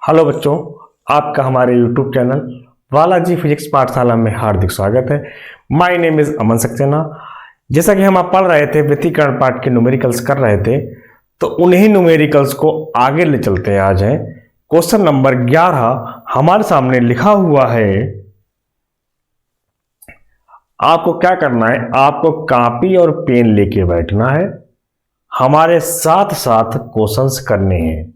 Hello बच्चों, आपका हमारे YouTube चैनल बालाजी फिजिक्स पाठशाला में हार्दिक स्वागत है। माय नेम इज अमन सक्सेना। जैसा कि हम आप पढ़ रहे थे, व्यतिकरण पाठ के न्यूमेरिकल्स कर रहे थे, तो उन्हीं न्यूमेरिकल्स को आगे ले चलते हैं। आज है क्वेश्चन नंबर 11 हमारे सामने लिखा हुआ है। आपको क्या करना है, आपको कॉपी और पेन लेके बैठना है, हमारे साथ साथ क्वेश्चंस करने हैं,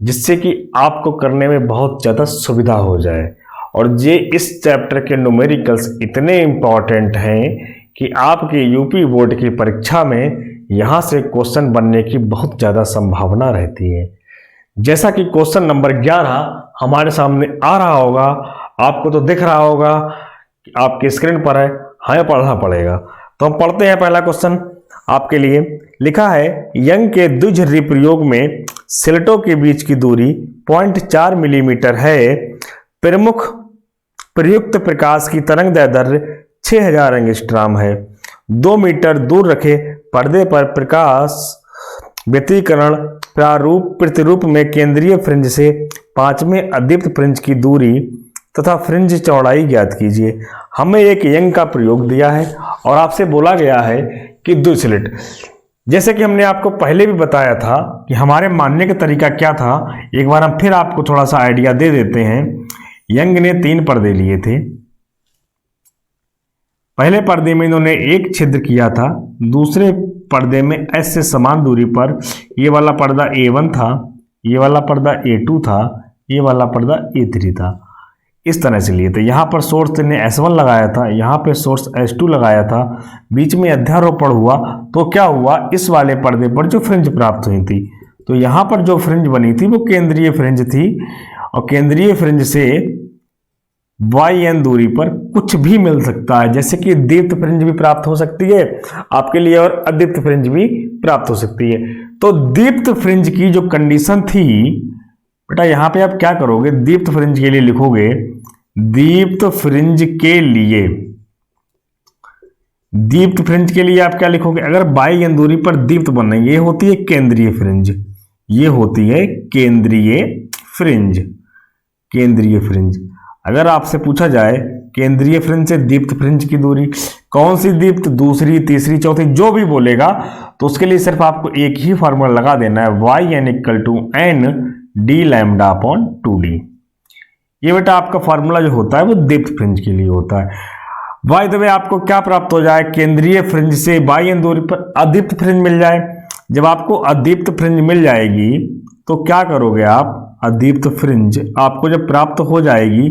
जिससे कि आपको करने में बहुत ज़्यादा सुविधा हो जाए। और ये इस चैप्टर के न्यूमेरिकल्स इतने इम्पॉर्टेंट हैं कि आपके यूपी बोर्ड की परीक्षा में यहाँ से क्वेश्चन बनने की बहुत ज़्यादा संभावना रहती है। जैसा कि क्वेश्चन नंबर 11 हमारे सामने आ रहा होगा, आपको तो दिख रहा होगा कि आपकी स्क्रीन पर है, हमें पढ़ना पड़ेगा। तो हम पढ़ते हैं। पहला क्वेश्चन आपके लिए लिखा है, यंग के द्विध्रुवीय प्रयोग में स्लिटों के बीच की दूरी 0.4 मिलीमीटर है। प्रमुख प्रयुक्त प्रकाश की तरंग दैर्ध्य 6000 एंगस्ट्रॉम है। 2 मीटर दूर रखे पर्दे पर प्रकाश व्यतिकरण प्रतिरूप में केंद्रीय फ्रिंज से 5वें अदीप्त फ्रिंज की दूरी तथा फ्रिंज चौड़ाई ज्ञात कीजिए। हमें एक यंग का प्रयोग दिया है और आपसे बोला गया है कि द्विस्लिट। जैसे कि हमने आपको पहले भी बताया था कि हमारे मानने का तरीका क्या था, एक बार हम फिर आपको थोड़ा सा आइडिया दे देते हैं। यंग ने 3 पर्दे लिए थे। पहले पर्दे में इन्होंने एक छिद्र किया था, दूसरे पर्दे में S से समान दूरी पर ये वाला पर्दा A1 था, ये वाला पर्दा A2 था, ये वाला पर्दा A3 था। इस तरह से लिए थे। यहाँ पर सोर्स ने S1 लगाया था, यहाँ पे सोर्स S2 लगाया था, बीच में अध्यारोपण हुआ। तो क्या हुआ, इस वाले पर्दे पर जो फ्रिंज प्राप्त हुई थी, तो यहाँ पर जो फ्रिंज बनी थी वो केंद्रीय फ्रिंज थी। और केंद्रीय फ्रिंज से YN दूरी पर कुछ भी मिल सकता है, जैसे कि दीप्त फ्रिंज भी प्राप्त हो सकती है आपके लिए और अदीप्त फ्रिंज भी प्राप्त हो सकती है। तो दीप्त फ्रिंज की जो कंडीशन थी बेटा, यहां पे आप क्या करोगे, दीप्त फ्रिंज के लिए लिखोगे, दीप्त फ्रिंज के लिए, दीप्त फ्रिंज के लिए आप क्या लिखोगे, अगर YN दूरी पर दीप्त बन रही है, ये होती है केंद्रीय फ्रिंज, ये होती है केंद्रीय फ्रिंज। केंद्रीय फ्रिंज अगर आपसे पूछा जाए केंद्रीय फ्रिंज से दीप्त फ्रिंज की दूरी, कौन सी दीप्त, दूसरी, तीसरी, चौथी, जो भी बोलेगा, तो उसके लिए सिर्फ आपको एक ही फॉर्मूला लगा देना है, YN = N d lambda upon 2d। ये बेटा आपका फॉर्मूला जो होता है वो दीप्त फ्रिंज के लिए होता है। बाय द वे आपको क्या प्राप्त हो जाए, केंद्रीय फ्रिंज से YN दूरी पर अदीप्त फ्रिंज मिल जाए। जब आपको अदीप्त फ्रिंज मिल जाएगी तो क्या करोगे आप, अदीप्त फ्रिंज आपको जब प्राप्त हो जाएगी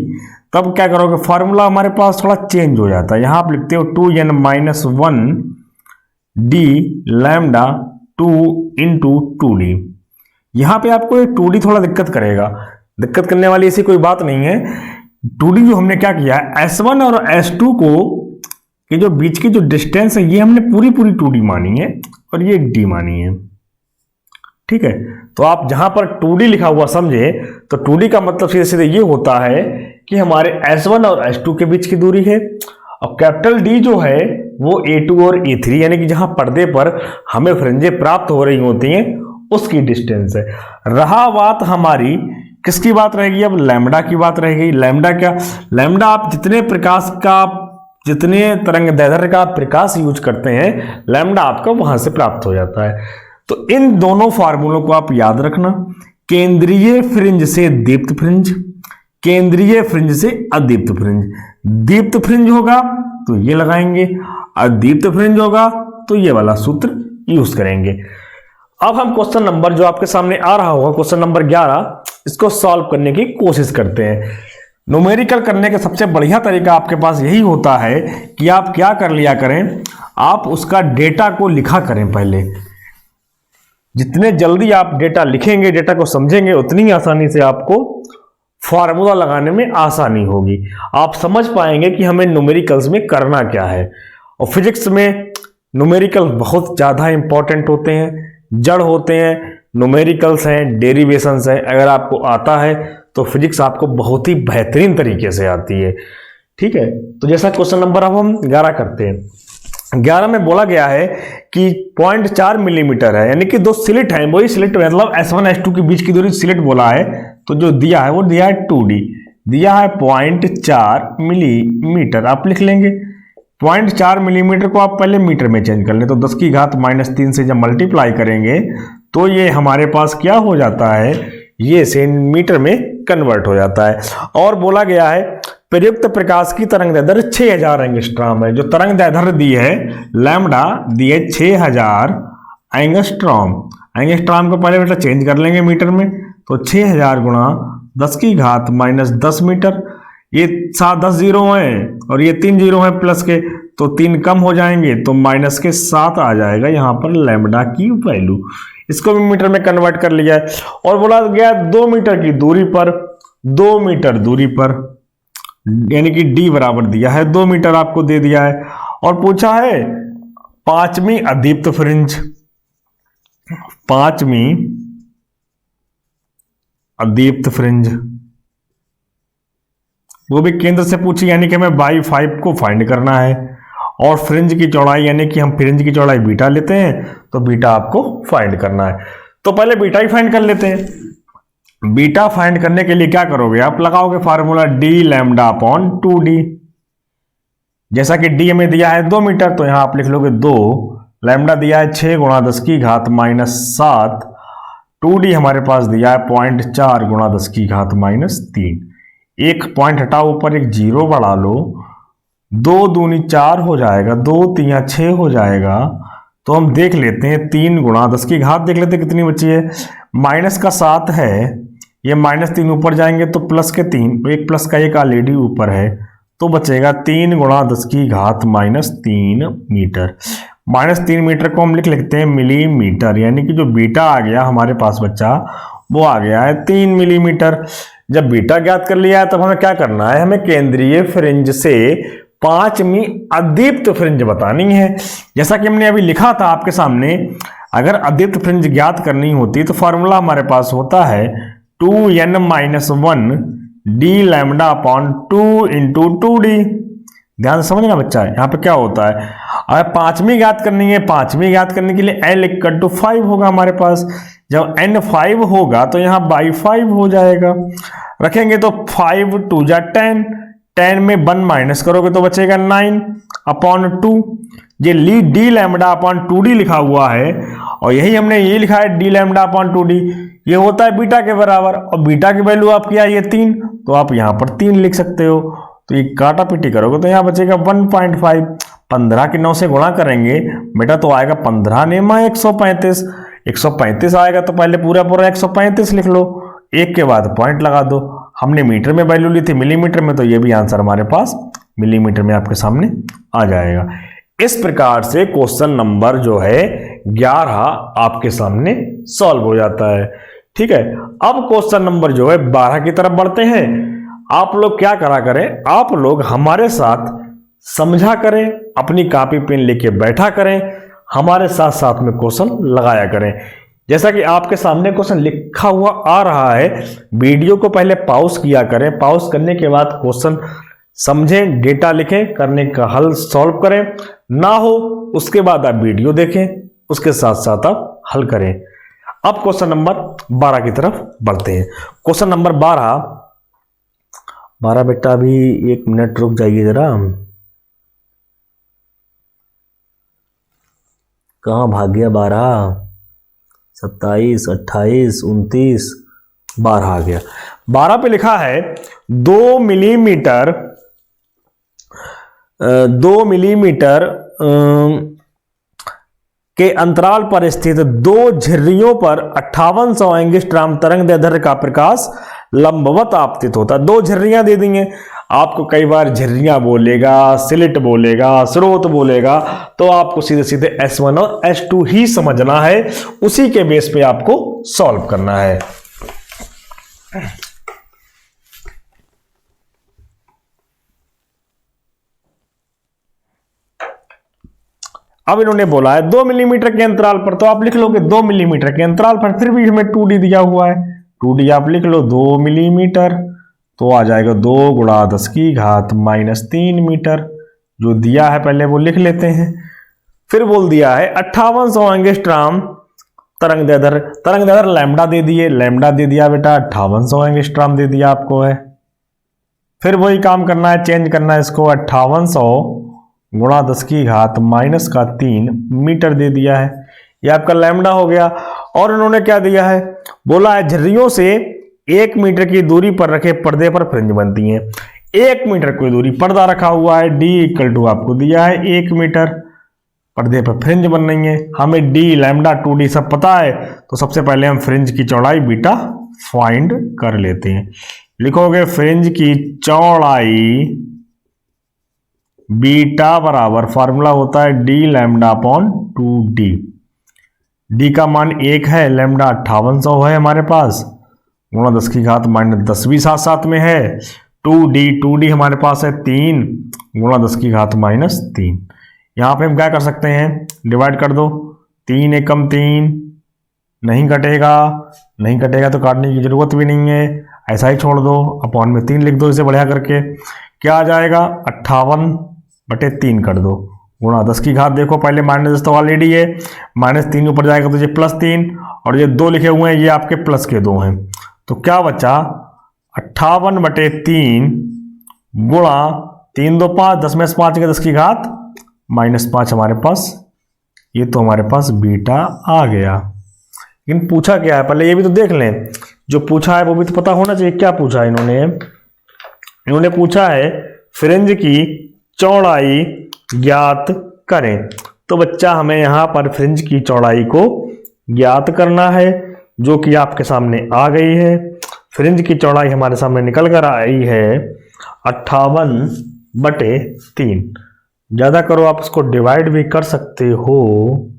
तब क्या करोगे, फॉर्मूला हमारे पास थोड़ा चेंज हो जाता है। यहां आप लिखते हो 2n-1 d लैम्डा 2 × 2d। यहां पे आपको ये 2d थोड़ा दिक्कत करेगा, दिक्कत करने वाली ऐसी कोई बात नहीं है। 2d जो हमने क्या किया है, S1 और S2 को के जो बीच की जो डिस्टेंस है ये हमने पूरी 2d मानी है और ये d मानी है। ठीक है, तो आप जहां पर 2d लिखा हुआ समझे, तो 2d का मतलब सीधे सीधे ये होता है कि हमारे S1 और S2 के बीच की दूरी है। और कैपिटल D जो है वो A2 और A3 यानी कि जहां पर्दे पर हमें फ्रिंजें प्राप्त हो रही होती हैं उसकी डिस्टेंस है। रहा बात हमारी किसकी बात रहेगी, अब लैम्डा की बात रहेगी। लैम्डा क्या, लैम्डा आप जितने प्रकाश का, जितने तरंग दैर्ध्य का प्रकाश यूज करते हैं, लैम्डा आपका वहां से प्राप्त हो जाता है। तो इन दोनों फार्मूलों को आप याद रखना, केंद्रीय फ्रिंज से दीप्त फ्रिंज, केंद्रीय फ्रिंज से अदीप्त फ्रिंज। दीप्त फ्रिंज होगा तो ये लगाएंगे, अदीप्त फ्रिंज होगा तो ये वाला सूत्र यूज करेंगे। अब हम क्वेश्चन नंबर जो आपके सामने आ रहा होगा, क्वेश्चन नंबर 11, इसको सॉल्व करने की कोशिश करते हैं। न्यूमेरिकल करने का सबसे बढ़िया तरीका आपके पास यही होता है कि आप क्या कर लिया करें, आप उसका डेटा को लिखा करें पहले। जितने जल्दी आप डेटा लिखेंगे, डेटा को समझेंगे, उतनी आसानी से आपको फॉर्मूला लगाने में आसानी होगी। आप समझ पाएंगे कि हमें न्यूमेरिकल्स में करना क्या है। और फिजिक्स में न्यूमेरिकल बहुत ज़्यादा इंपॉर्टेंट होते हैं, जड़ होते हैं, न्यूमेरिकल्स हैं, डेरिवेशंस हैं। अगर आपको आता है तो फिजिक्स आपको बहुत ही बेहतरीन तरीके से आती है। ठीक है, तो जैसा क्वेश्चन नंबर अब हम 11 करते हैं। 11 में बोला गया है कि 0.4 मिलीमीटर है, यानी कि 2 स्लिट हैं। वही स्लिट मतलब S1 S2 के बीच की दूरी स्लिट बोला है, तो जो दिया है वो दिया है 2D, दिया है 0.4 मिलीमीटर। आप लिख लेंगे 0.4 मिलीमीटर को आप पहले मीटर में चेंज कर लें, तो 10 की घात -3 से जब मल्टीप्लाई करेंगे तो ये हमारे पास क्या हो जाता है, ये सेंटीमीटर में कन्वर्ट हो जाता है। और बोला गया है प्रयुक्त प्रकाश की तरंग दैर्ध्य 6000 एंगस्ट्रॉम है। जो तरंग दैर्ध्य दी है लैम्डा दी है 6000 एंगस्ट्रॉम। एंगस्ट्रॉम को पहले बेटा चेंज कर लेंगे मीटर में, तो 6000 गुणा 10 की घात -10 मीटर। ये 10 जीरो हैं और ये 3 जीरो हैं प्लस के, तो 3 कम हो जाएंगे तो माइनस के 7 आ जाएगा यहाँ पर लैम्डा की वैल्यू। इसको भी मीटर में कन्वर्ट कर लिया है। और बोला गया 2 मीटर की दूरी पर, 2 मीटर दूरी पर, यानी कि डी बराबर दिया है 2 मीटर आपको दे दिया है। और पूछा है 5वीं अदीप्त फ्रिंज, 5वीं अदीप्त फ्रिंज वो भी केंद्र से पूछी, यानी कि हमें बाई 5 को फाइंड करना है। और फ्रिंज की चौड़ाई, यानी कि हम फ्रिंज की चौड़ाई बीटा लेते हैं, तो बीटा आपको फाइंड करना है। तो पहले बीटा ही फाइंड कर लेते हैं। बीटा फाइंड करने के लिए क्या करोगे, आप लगाओगे formula D lambda upon 2D। जैसा कि डी हमें दिया है 2 मीटर, तो यहां आप लिख लोगे 2, लैम्डा दिया है 6 गुणा 10 की घात -7, 2D हमारे पास दिया है 0.4 गुणा 10 की घात -3। एक पॉइंट हटाओ, ऊपर एक जीरो बढ़ा लो, 2 दूनी 4 हो जाएगा, 2 तिया 6 हो जाएगा। तो हम देख लेते हैं 3 गुणा 10 की घात देख लेते हैं कितनी बची है, माइनस का 7 है, ये -3 ऊपर जाएंगे तो प्लस के 3, तो एक प्लस का एक ऑलरेडी ऊपर है, तो बचेगा 3 गुणा 10 की घात -3 मीटर। -3 मीटर को हम लिख लेते हैं मिलीमीटर, यानी कि जो बीटा आ गया हमारे पास बच्चा वो आ गया है 3 मिलीमीटर। जब बीटा ज्ञात कर लिया है तब हमें क्या करना है, हमें केंद्रीय फ्रिंज से 5वीं अदीप्त फ्रिंज बतानी है। जैसा कि हमने अभी लिखा था आपके सामने, अगर अदीप्त फ्रिंज ज्ञात करनी होती तो फॉर्मूला हमारे पास होता है 2n-1 d lambda upon 2 into 2D। ध्यान से समझना बच्चा, यहाँ पे क्या होता है, अगर 5वीं ज्ञात करनी है, 5वीं ज्ञात करने के लिए l = 5 होगा हमारे पास। जब n 5 होगा तो यहाँ बाई 5 हो जाएगा, रखेंगे तो 5 2 जा 10, 10 में 1 माइनस करोगे तो बचेगा 9 अपॉन 2। ये डी लैम्डा अपॉन 2D लिखा हुआ है, और यही हमने ये लिखा है डी लैम्डा अपॉन 2D, ये होता है बीटा के बराबर। और बीटा की वैल्यू आपकी आई है 3, तो आप यहाँ पर 3 लिख सकते हो। तो ये काटा पीटी करोगे तो यहाँ बचेगा 1.5। 15 के 9 से गुणा करेंगे बेटा तो आएगा 15 ने 135, 135 आएगा, तो पहले पूरा 135 लिख लो, एक के बाद पॉइंट लगा दो। हमने मीटर में वैल्यू ली थी मिलीमीटर में, तो ये भी आंसर हमारे पास मिलीमीटर में आपके सामने आ जाएगा। इस प्रकार से क्वेश्चन नंबर जो है 11 आपके सामने सॉल्व हो जाता है। ठीक है, अब क्वेश्चन नंबर जो है 12 की तरफ बढ़ते हैं। आप लोग क्या करा करें, आप लोग हमारे साथ समझा करें, अपनी कॉपी पेन लेके बैठा करें, हमारे साथ साथ में क्वेश्चन लगाया करें। जैसा कि आपके सामने क्वेश्चन लिखा हुआ आ रहा है, वीडियो को पहले पॉज किया करें, पॉज करने के बाद क्वेश्चन समझें, डेटा लिखें, करने का हल सॉल्व करें, ना हो उसके बाद आप वीडियो देखें, उसके साथ साथ आप हल करें। अब क्वेश्चन नंबर 12 की तरफ बढ़ते हैं। क्वेश्चन नंबर 12 बेटा अभी 1 मिनट रुक जाइए जरा, कहाँ भाग गया 12, 27, 28, 29, 12 आ गया। 12 पे लिखा है 2 मिलीमीटर के अंतराल पर स्थित 2 झिर्रियों पर 5800 एंगस्ट्रॉम तरंग दैर्ध्य का प्रकाश लंबवत आपतित होता है। 2 झिर्रियां दे दी हैं आपको, कई बार झिर्रियां बोलेगा, स्लिट बोलेगा, स्रोत बोलेगा, तो आपको सीधे सीधे S1 और S2 ही समझना है, उसी के बेस पे आपको सॉल्व करना है। अब इन्होंने बोला है 2 मिलीमीटर के अंतराल पर, तो आप लिख लोगे 2 मिलीमीटर के अंतराल पर, फिर भी हमें 2D दिया हुआ है, 2D आप लिख लो 2 मिलीमीटर, तो आ जाएगा 2 गुणा 10 की घात -3 मीटर। जो दिया है पहले वो लिख लेते हैं। फिर बोल दिया है 5800 एंगस्ट्रॉम तरंग दैर्ध्य लैम्डा दे दिए, लैम्डा दे दिया बेटा 5800 एंगस्ट्रॉम दे दिया आपको है। फिर वही काम करना है, चेंज करना है इसको, 5800 गुणा 10⁻³ मीटर दे दिया है। ये आपका लैम्डा हो गया। और उन्होंने क्या दिया है, बोला है झर्रियों से 1 मीटर की दूरी पर रखे पर्दे पर फ्रिंज बनती हैं। 1 मीटर की दूरी पर्दा रखा हुआ है, d = आपको दिया है 1 मीटर, पर्दे पर फ्रिंज बन रही है। हमें d, लैम्डा, 2d सब पता है, तो सबसे पहले हम फ्रिंज की चौड़ाई बीटा फाइंड कर लेते हैं। लिखोगे फ्रिंज की चौड़ाई बीटा बराबर, फार्मूला होता है d λ/2d। d का मान 1 है, लैम्डा 5800 है हमारे पास, गुणा 10⁻10 भी साथ साथ में है। 2d हमारे पास है 3 गुणा 10⁻3। यहाँ पे हम क्या कर सकते हैं, डिवाइड कर दो, 3 एकम 3, नहीं कटेगा तो काटने की जरूरत भी नहीं है, ऐसा ही छोड़ दो, अपॉन में 3 लिख दो इसे बढ़िया करके। क्या आ जाएगा, 58/3 कर दो, गुणा 10 की घात, देखो पहले -10 तो ऑलरेडी है, -3 ऊपर जाएगा तो ये +3, और ये 2 लिखे हुए हैं ये आपके प्लस के 2 हैं, तो क्या बचा 58/3 गुणा 3 2 5, 10 में से 5 के 10 की घात -5 हमारे पास, ये तो हमारे पास बीटा आ गया। लेकिन पूछा क्या है, पहले ये भी तो देख लें, जो पूछा है वो भी तो पता होना चाहिए। क्या पूछा है इन्होंने पूछा है फ्रिंज की चौड़ाई ज्ञात करें। तो बच्चा हमें यहाँ पर फ्रिंज की चौड़ाई को ज्ञात करना है, जो कि आपके सामने आ गई है। फ्रिंज की चौड़ाई हमारे सामने निकल कर आई है 58/3। ज़्यादा करो आप इसको डिवाइड भी कर सकते हो,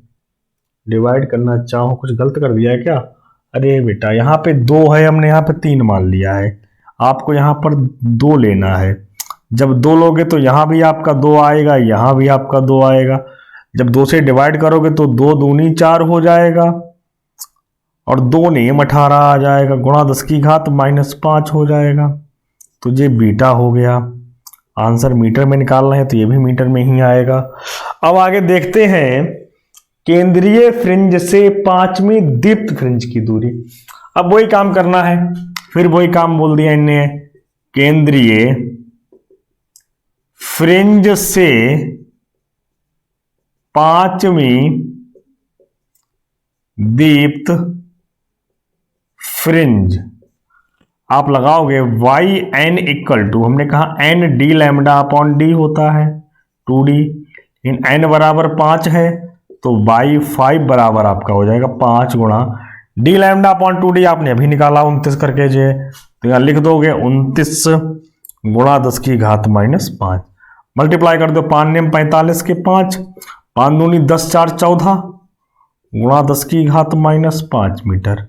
डिवाइड करना चाहो, कुछ गलत कर दिया है क्या, अरे बेटा यहाँ पे 2 है, हमने यहाँ पे 3 मान लिया है, आपको यहाँ पर 2 लेना है। जब 2 लोगे तो यहाँ भी आपका 2 आएगा, यहाँ भी आपका 2 आएगा। जब 2 से डिवाइड करोगे तो 2 दूनी 4 हो जाएगा, और 2 नेम 18 आ जाएगा, गुणा 10⁻5 हो जाएगा, तो ये बीटा हो गया। आंसर मीटर में निकालना है तो ये भी मीटर में ही आएगा। अब आगे देखते हैं केंद्रीय फ्रिंज से 5वीं दीप्त फ्रिंज की दूरी। अब वही काम करना है, फिर वही काम बोल दिया इनने, केंद्रीय फ्रिंज से 5वीं दीप्त फ्रिंज आप लगाओगे yn = हमने कहा n d λ/d होता है 2d, इन n बराबर 5 है तो y 5 बराबर आपका हो जाएगा 5 गुणा d λ/2d आपने अभी निकाला 29 करके जे, तो यहाँ लिख दोगे 29 गुणा 10⁻5, मल्टीप्लाई कर दो, 5 नेम 45 के 5, 5 दूनी 10 4 14 गुणा 10⁻5 मीटर।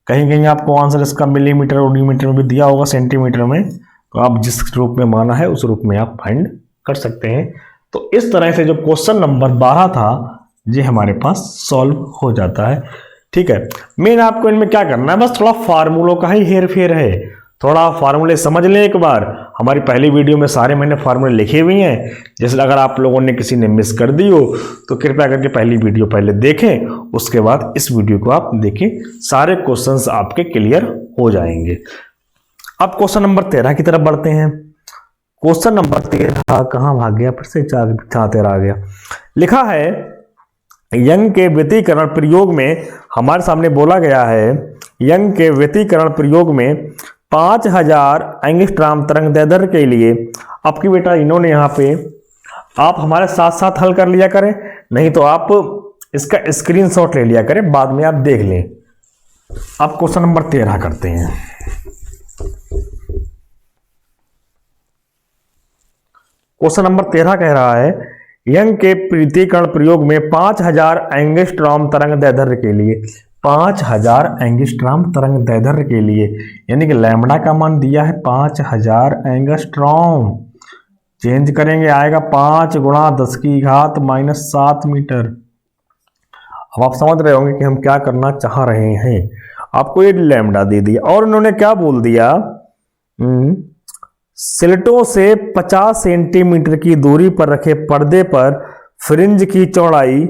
कहीं कहीं आपको आंसर इसका मिलीमीटर और मीटर में भी दिया होगा, सेंटीमीटर में, तो आप जिस रूप में माना है उस रूप में आप फाइंड कर सकते हैं। तो इस तरह से जो क्वेश्चन नंबर 12 था ये हमारे पास सॉल्व हो जाता है। ठीक है, मेन आपको इनमें क्या करना है, बस थोड़ा फार्मूलों का ही हेर फेर है, थोड़ा फार्मूले समझ लें एक बार। हमारी पहली वीडियो में सारे मैंने फार्मूले लिखे हुए हैं, जैसे अगर आप लोगों ने किसी ने मिस कर दी हो तो कृपया करके पहली वीडियो पहले देखें, उसके बाद इस वीडियो को आप देखें, सारे क्वेश्चंस आपके क्लियर हो जाएंगे। अब क्वेश्चन नंबर 13 की तरफ बढ़ते हैं। क्वेश्चन नंबर 13 कहाँ भाग गया, फिर से 13 आ गया। लिखा है यंग के व्यतिकरण प्रयोग में, हमारे सामने बोला गया है यंग के व्यतिकरण प्रयोग में 5000 एंगस्ट्रॉम तरंग दैर्ध्य के लिए, आपकी बेटा इन्होंने यहाँ पे, आप हमारे साथ साथ हल कर लिया करें, नहीं तो आप इसका स्क्रीनशॉट ले लिया करें, बाद में आप देख लें। अब क्वेश्चन नंबर 13 करते हैं। क्वेश्चन नंबर 13 कह रहा है यंग के व्यतिकरण प्रयोग में 5000 एंगस्ट्रॉम तरंग दैर्ध्य के लिए, 5000 एंगस्ट्रॉम तरंग दैर्ध्य के लिए, यानी कि लैम्डा का मान दिया है 5000 एंगस्ट्रॉम, चेंज करेंगे आएगा 5 गुणा 10⁻7 मीटर। अब आप समझ रहे होंगे कि हम क्या करना चाह रहे हैं। आपको ये लैम्डा दे दिया और उन्होंने क्या बोल दिया, स्लिटों से 50 सेंटीमीटर की दूरी पर रखे पर्दे पर फ्रिंज की चौड़ाई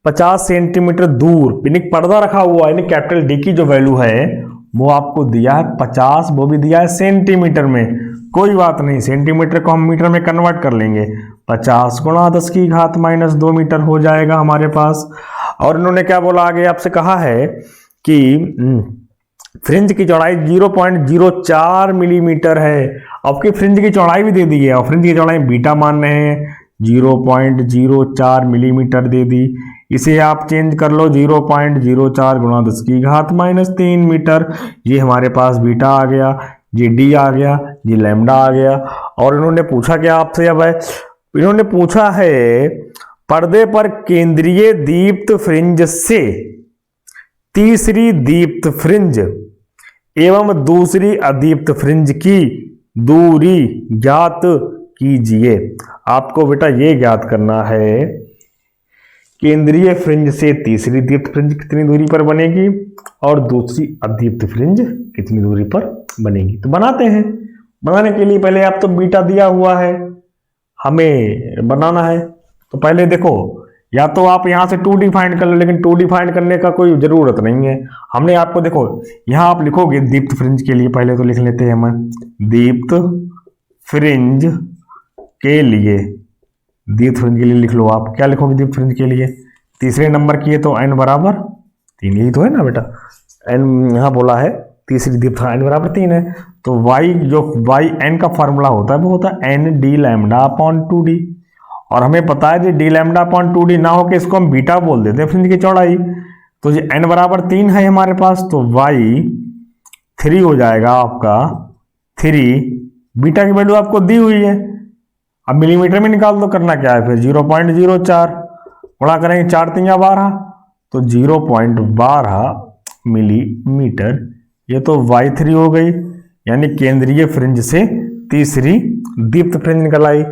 50 सेंटीमीटर दूर पिनिक पर्दा रखा हुआ है, यानी कैपिटल डी की जो वैल्यू है वो आपको दिया है 50, वो भी दिया है सेंटीमीटर में। कोई बात नहीं, सेंटीमीटर को हम मीटर में कन्वर्ट कर लेंगे। 50 गुणा 10 की घात माइनस 2 मीटर हो जाएगा हमारे पास। और इन्होंने क्या बोला, आगे आपसे कहा है कि फ्रिंज की चौड़ाई 0.04 मिलीमीटर है। आपकी फ्रिंज की चौड़ाई भी दे दी है, और फ्रिंज की चौड़ाई बीटा मान रहे हैं, 0.04 मिलीमीटर दे दी। इसे आप चेंज कर लो, 0.04 गुणा 10 की घात माइनस 3 मीटर। ये हमारे पास बीटा आ गया, ये डी आ गया, ये लैम्डा आ गया। और इन्होंने पूछा क्या आपसे, अब है इन्होंने पूछा है पर्दे पर केंद्रीय दीप्त फ्रिंज से तीसरी दीप्त फ्रिंज एवं दूसरी अदीप्त फ्रिंज की दूरी ज्ञात कीजिए। आपको बेटा ये ज्ञात करना है केंद्रीय फ्रिंज से तीसरी दीप्त फ्रिंज कितनी दूरी पर बनेगी और दूसरी अदीप्त फ्रिंज कितनी दूरी पर बनेगी। तो बनाते हैं। बनाने के लिए पहले आप तो बीटा दिया हुआ है, हमें बनाना है। तो पहले देखो, या तो आप यहां से 2D फाइंड कर लो, लेकिन 2D फाइंड करने का कोई जरूरत नहीं है। हमने आपको देखो यहां आप लिखोगे दीप्त फ्रिंज के लिए, पहले तो लिख लेते हैं हम दीप्त फ्रिंज के लिए। दीप्त फ्रिंज के लिए लिख लो, आप क्या लिखोगे दीप्त फ्रिंज के लिए, तीसरे नंबर की है तो n बराबर 3, यही तो है ना बेटा। n यहां बोला है तीसरी दीप्त, n बराबर 3 है। तो y जो yn का फॉर्मूला होता है वो होता है n d lambda upon 2d। और हमें पता है कि डी लैम्डा अपॉन 2d ना होकर इसको हम बीटा बोल देते हैं फ्रिंज की चौड़ाई। तो ये n बराबर 3 है हमारे पास, तो y 3 हो जाएगा आपका 3। बीटा की वैल्यू आपको दी हुई है, अब मिलीमीटर में निकाल दो। करना क्या है फिर, 0.04 गुणा करेंगे 4 3 12, तो 0.12 मिलीमीटर। ये तो y3 हो गई, यानी केंद्रीय फ्रिंज से तीसरी दीप्त फ्रिंज निकल आई।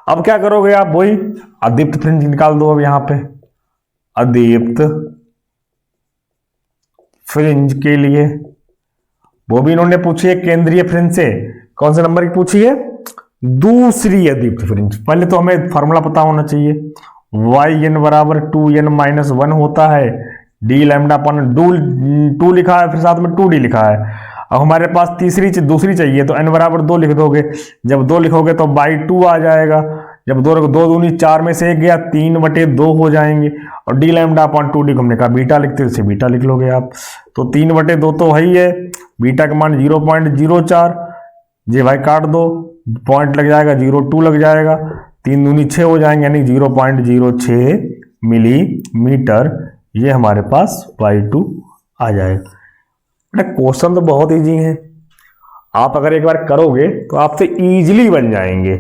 अब क्या करोगे आप, वही अदीप्त फ्रिंज निकाल दो। अब यहां पे अदीप्त फ्रिंज के लिए वो भी इन्होंने पूछी है केंद्रीय फ्रिंज से, कौन से नंबर की पूछी है, दूसरी अदीप्त फ्रिंज। पहले तो हमें फॉर्मूला पता होना चाहिए, yn बराबर 2n-1 होता है, डी लैम्डा अपन 2 लिखा है, फिर साथ में 2d लिखा है। अब हमारे पास दूसरी चाहिए, तो n बराबर 2 लिख दोगे। जब 2 लिखोगे तो बाई 2 आ जाएगा। जब 2 दूनी 4 में से 1 गया, 3/2 हो जाएंगे। और डी लैम्डा अपॉन 2d को हमने कहा बीटा लिखते हैं, इसे बीटा लिख लोगे आप। तो 3/2 तो है ही है, बीटा का मान 0.04, जे भाई काट दो, पॉइंट लग जाएगा, 0.2 लग जाएगा, 3 दूनी 6 हो जाएंगे, यानी 0.06 मिलीमीटर। ये हमारे पास y2 आ जाएगा। क्वेश्चन तो बहुत इजी है, आप अगर एक बार करोगे तो आपसे इजीली बन जाएंगे।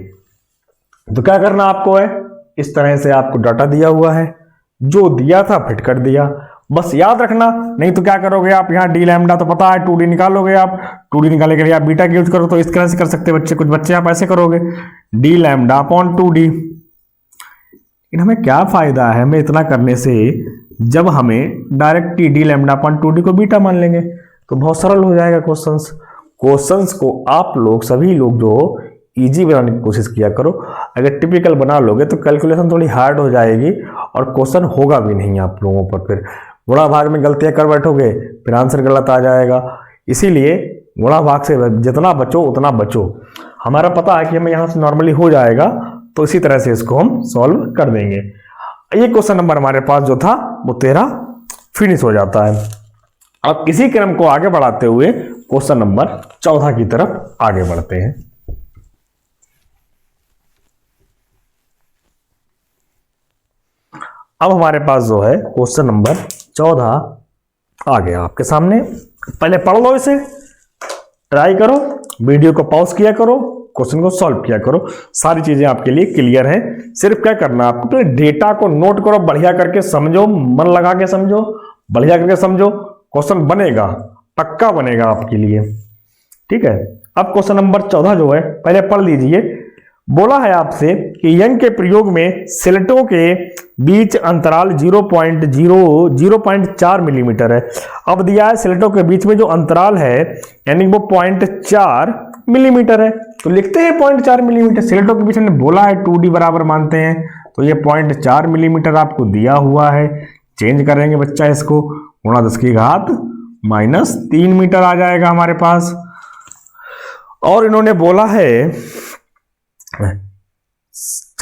तो क्या करना आपको है, इस तरह से आपको डाटा दिया हुआ है, जो दिया था फिट कर दिया, बस याद रखना। नहीं तो क्या करोगे आप, यहाँ डी लैम्डा तो पता है, 2d निकालोगे आप, 2d निकाले के लिए आप बीटा का यूज करो। तो इस तरह से कर सकते हैं बच्चे, कुछ बच्चे आप ऐसे करोगे डी लैम्डा अपॉन 2d। लेकिन हमें क्या फायदा है हमें इतना करने से, जब हमें direct D lambda upon 2d को बीटा मान लेंगे तो बहुत सरल हो जाएगा क्वेश्चंस को आप लोग सभी लोग जो इजी बनाने की कोशिश किया करो। अगर टिपिकल बना लोगे तो कैलकुलेशन थोड़ी हार्ड हो जाएगी और क्वेश्चन होगा भी नहीं आप लोगों पर। फिर गुणा भाग में गलतियां कर बैठोगे, फिर आंसर गलत आ जाएगा। इसीलिए गुणा भाग से जितना बचो उतना बचो। हमारा पता है कि हमें यहाँ से नॉर्मली हो जाएगा, तो इसी तरह से इसको हम सॉल्व कर देंगे। ये क्वेश्चन नंबर हमारे पास जो था वो 13 फिनिश हो जाता है। अब इसी क्रम को आगे बढ़ाते हुए क्वेश्चन नंबर 14 की तरफ आगे बढ़ते हैं। अब हमारे पास जो है क्वेश्चन नंबर 14 आ गया आपके सामने। पहले पढ़ लो इसे, ट्राई करो, वीडियो को पॉज किया करो, क्वेश्चन को सॉल्व किया करो। सारी चीजें आपके लिए क्लियर हैं। सिर्फ क्या करना आपको, तो डेटा को नोट करो, बढ़िया करके समझो, मन लगा के समझो, बढ़िया करके समझो। क्वेश्चन बनेगा, पक्का बनेगा आपके लिए, ठीक है। अब क्वेश्चन नंबर 14 जो है पहले पढ़ लीजिए। बोला है आपसे कि यंग के प्रयोग में सिलटों के बीच अंतराल 0.4 मिलीमीटर है। अब दिया है सिलटों के बीच में जो अंतराल है यानी वो 0.4 मिलीमीटर है, तो लिखते हैं 0.4 मिलीमीटर। सिलटों के बीच में बोला है 2d बराबर मानते हैं, तो ये 0.4 मिलीमीटर आपको दिया हुआ है। चेंज करेंगे बच्चा इसको, गुणा 10 की घात -3 मीटर आ जाएगा हमारे पास। और इन्होंने बोला है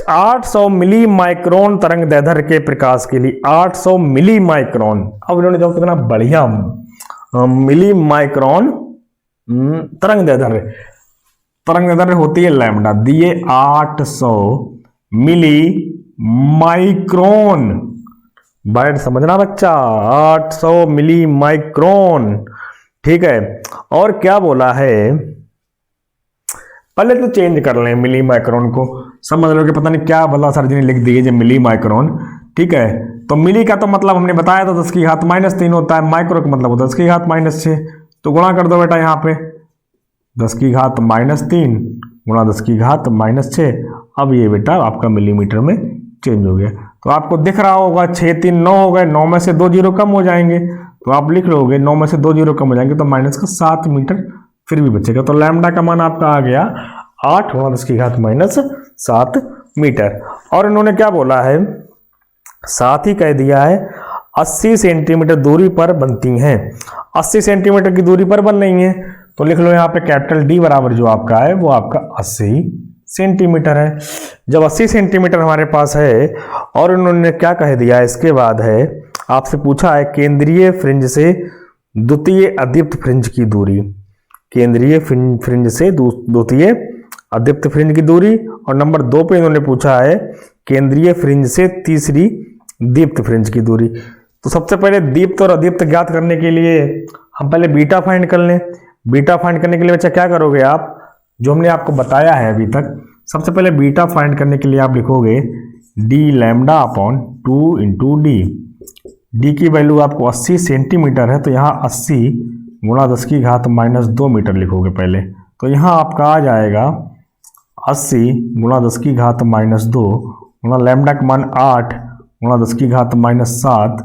800 मिली माइक्रोन तरंग दैर्ध्य के प्रकाश के लिए 800 मिली माइक्रोन। अब इन्होंने जो कितना बढ़िया मिली माइक्रोन तरंग दैर्ध्य होती है लैम्डा, दिए 800 मिली माइक्रोन। वर्ड समझना बच्चा, 800 मिली माइक्रोन, ठीक है। और क्या बोला है, पहले तो चेंज कर लें मिली माइक्रोन को, समझ लो कि पता नहीं क्या भला सर जी ने लिख दिए जो मिली माइक्रोन, ठीक है। तो मिली का तो मतलब हमने बताया था 10 की घात -3 होता है, माइक्रो का मतलब होता है 10 की घात -6, तो गुणा कर दो बेटा यहाँ पे 10 की घात -3 गुणा 10 की घात -6। अब ये बेटा आपका मिलीमीटर में चेंज हो गया, तो आपको दिख रहा होगा 6 3 9 हो गए, 9 में से 2 जीरो कम हो जाएंगे, तो आप लिख लोगे 9 में से 2 जीरो कम हो जाएंगे तो माइनस का 7 मीटर फिर भी बचेगा। तो लैम्डा का मान आपका आ गया 8 गुणा 10 की घात -7 मीटर। और इन्होंने क्या बोला है, साथ ही कह दिया है 80 सेंटीमीटर दूरी पर बनती हैं। 80 सेंटीमीटर की दूरी पर बन रही है, तो लिख लो यहाँ पे कैपिटल डी बराबर जो आपका है वो आपका 80 सेंटीमीटर है। जब 80 सेंटीमीटर हमारे पास है, और उन्होंने क्या कह दिया इसके बाद है, आपसे पूछा है केंद्रीय फ्रिंज से द्वितीय अदीप्त फ्रिंज की दूरी, केंद्रीय फ्रिंज से द्वितीय अदीप्त फ्रिंज की दूरी। और नंबर 2 पे इन्होंने पूछा है केंद्रीय फ्रिंज से तीसरी दीप्त फ्रिंज की दूरी। तो सबसे पहले दीप्त और अदीप्त ज्ञात करने के लिए हम पहले बीटा फाइंड कर लें। बीटा फाइंड करने के लिए बच्चा क्या करोगे आप, जो हमने आपको बताया है अभी तक, सबसे पहले बीटा फाइंड करने के लिए आप लिखोगे D lambda upon 2 into D. D की वैल्यू आपको 80 सेंटीमीटर है, तो यहाँ 80 गुणा 10 की घात -2 मीटर लिखोगे पहले, तो यहाँ आपका आ जाएगा 80 गुणा 10 की घात -2 गुणा लैम्डा का मान 8 गुणा 10 की घात -7